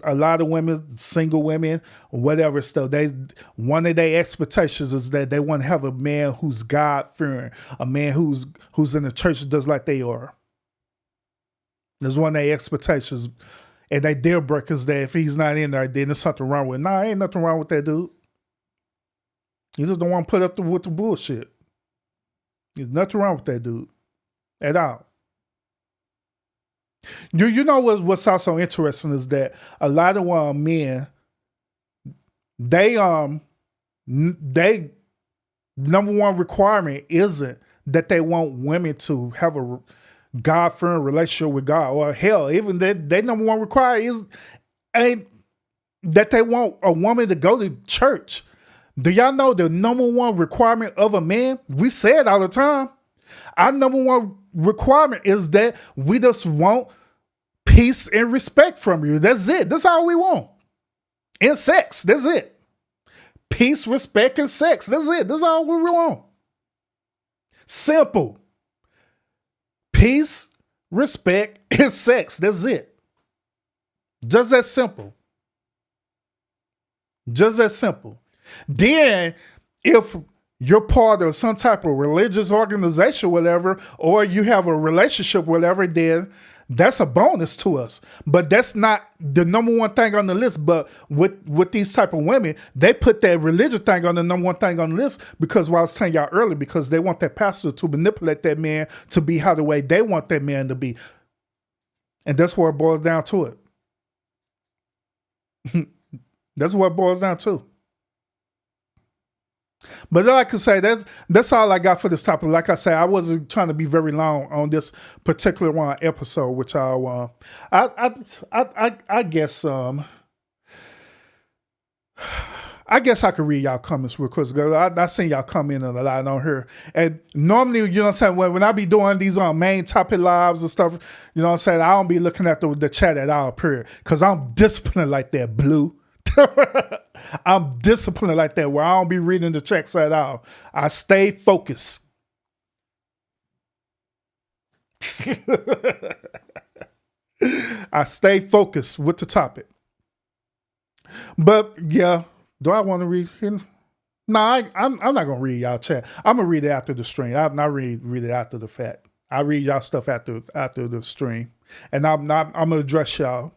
a lot of women, single women, whatever stuff. One of their expectations is that they want to have a man who's God-fearing, a man who's in the church just like they are. There's one of their expectations, and they deal breakers that if he's not in there, then there's something wrong with him. Nah, ain't nothing wrong with that dude. You just don't want to put up with the bullshit. There's nothing wrong with that dude at all. You know what's also interesting is that a lot of men, they number one requirement isn't that they want women to have a God-fearing relationship with God, or hell, even they number one requirement ain't that they want a woman to go to church. Do y'all know the number one requirement of a man? We say it all the time. Our number one requirement is that we just want peace and respect from you. That's it. That's all we want. And sex. That's it. Peace, respect, and sex. That's it. That's all we want. Simple. Peace, respect, and sex. That's it. Just that simple. Just that simple. Then, if you're part of some type of religious organization, whatever, or you have a relationship, whatever, then that's a bonus to us. But that's not the number one thing on the list. But with these type of women, they put that religious thing on the number one thing on the list because, what I was telling y'all earlier, because they want that pastor to manipulate that man to be how the way they want that man to be. And that's where it boils down to it. That's what it boils down to. But like I say, that's all I got for this topic. Like I say, I wasn't trying to be very long on this particular one episode, which I guess I guess I could read y'all comments real quick. I seen y'all commenting a lot on here. And normally, you know what I'm saying, when I be doing these main topic lives and stuff, you know what I'm saying, I don't be looking at the chat at all, period. Because I'm disciplined like that, Blue. I'm disciplined like that, where I don't be reading the checks at all. I stay focused. I stay focused with the topic. But yeah, do I want to read him? No, I'm not gonna read y'all chat. I'm gonna read it after the stream. I'm not read it after the fact. I read y'all stuff after the stream, and I'm gonna address y'all.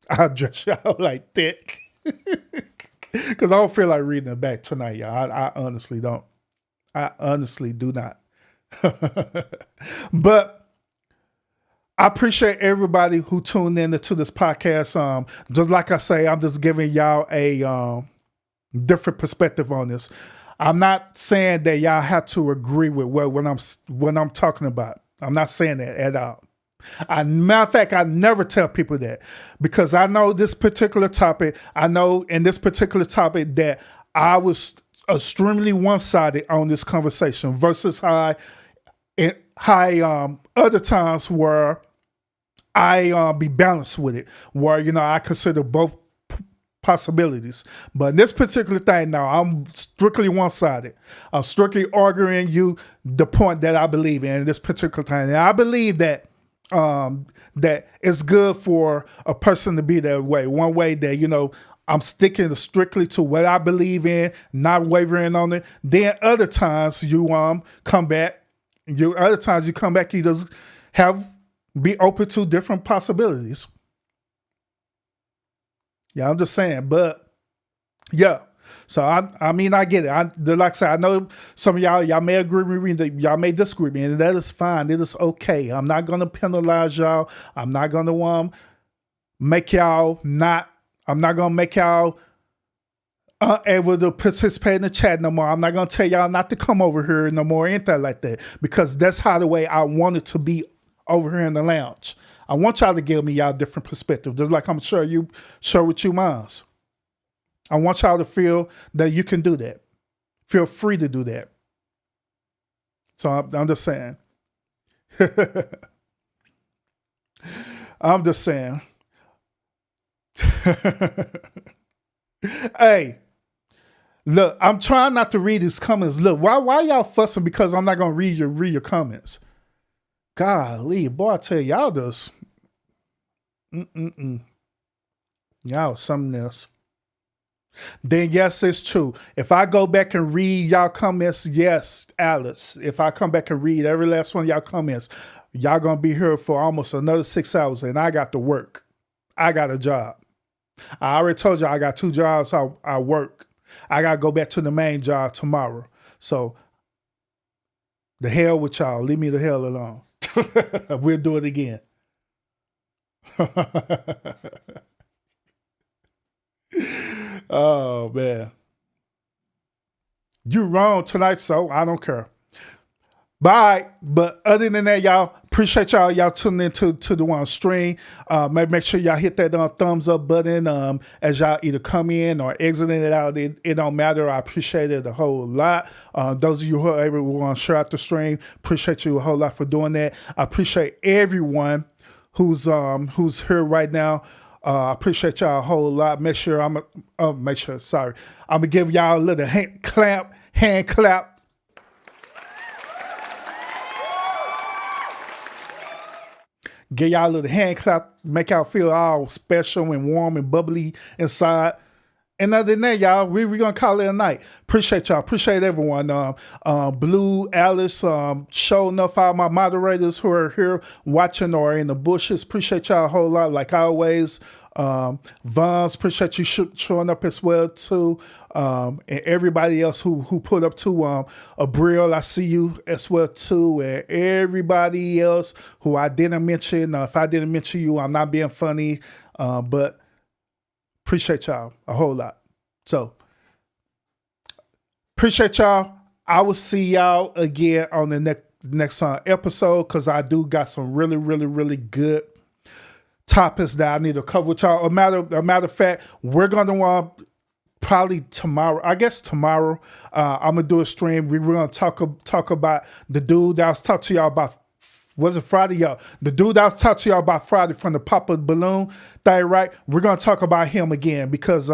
I'll address y'all like that because I don't feel like reading it back tonight, y'all. I honestly don't. I honestly do not. But I appreciate everybody who tuned in to this podcast. Just like I say, I'm just giving y'all a different perspective on this. I'm not saying that y'all have to agree with what I'm talking about. I'm not saying that at all. Matter of fact, I never tell people that because I know this particular topic. I know in this particular topic that I was extremely one-sided on this conversation versus how other times where I be balanced with it, where I consider both possibilities. But in this particular thing now, I'm strictly one-sided. I'm strictly arguing you the point that I believe in this particular thing. And I believe that that it's good for a person to be that way. One way that, I'm sticking strictly to what I believe in, not wavering on it. Then other times you come back. You just be open to different possibilities. Yeah, I'm just saying, but yeah. So I mean, I get it. Like I said, I know some of y'all may agree with me, y'all may disagree with me, and that is fine. It is okay. I'm not gonna penalize y'all. I'm not gonna make y'all unable to participate in the chat no more. I'm not gonna tell y'all not to come over here no more, anything like that, because that's how the way I want it to be over here in the lounge. I want y'all to give me y'all different perspective, just like I'm sure you share with you minds. I want y'all to feel that you can do that. Feel free to do that. So I'm just saying. I'm just saying. Hey, look, I'm trying not to read these comments. Look, why y'all fussing because I'm not gonna read your comments? Golly, boy, I tell y'all this. Y'all something else. Then yes, it's true. If I go back and read y'all comments, yes, Alice. If I come back and read every last one of y'all comments, y'all gonna be here for almost another 6 hours, and I got to work. I got a job. I already told you I got 2 jobs I work. I gotta go back to the main job tomorrow. So the hell with y'all. Leave me the hell alone. We'll do it again. Oh man, you wrong tonight, so I don't care. Bye. But other than that, y'all, appreciate y'all tuning into the one stream. Make sure y'all hit that thumbs up button as y'all either come in or exiting it out. It don't matter. I appreciate it a whole lot. Those of you who are able to share out the stream, appreciate you a whole lot for doing that. I appreciate everyone who's here right now. I appreciate y'all a whole lot. Make sure I'm gonna give y'all a little hand clap. Give y'all a little hand clap, make y'all feel all special and warm and bubbly inside. And other than that, y'all, we're going to call it a night. Appreciate y'all. Appreciate everyone. Blue, Alice, show enough all my moderators who are here watching or in the bushes. Appreciate y'all a whole lot, like always. Vons, appreciate you showing up as well, too. And everybody else who put up to Abril, I see you as well, too. And everybody else who I didn't mention. If I didn't mention you, I'm not being funny. But appreciate y'all a whole lot. So, appreciate y'all. I will see y'all again on the next episode because I do got some really, really, really good topics that I need to cover with y'all. A matter of fact, we're going to probably tomorrow. I guess tomorrow, I'm gonna do a stream. We're gonna talk about the dude that I was talking to y'all about. Was it Friday, y'all? The dude that I was talking to y'all about Friday from the Pop a Balloon thing, right? We're gonna talk about him again because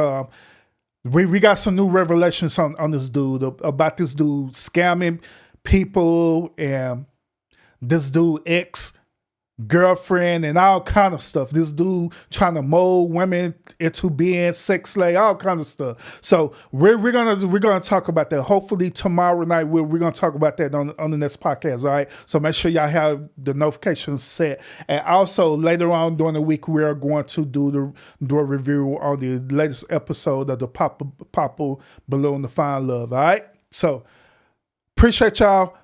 we got some new revelations on this dude about this dude scamming people and this dude X girlfriend and all kind of stuff. This dude trying to mold women into being sex slave, all kind of stuff. So we're gonna talk about that. Hopefully tomorrow night we're gonna talk about that on the next podcast. All right. So make sure y'all have the notifications set. And also later on during the week we are going to do a review on the latest episode of the Papa Balloon to Find Love. All right. So appreciate y'all.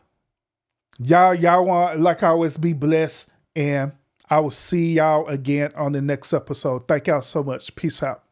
Y'all want, like I always, be blessed. And I will see y'all again on the next episode. Thank y'all so much. Peace out.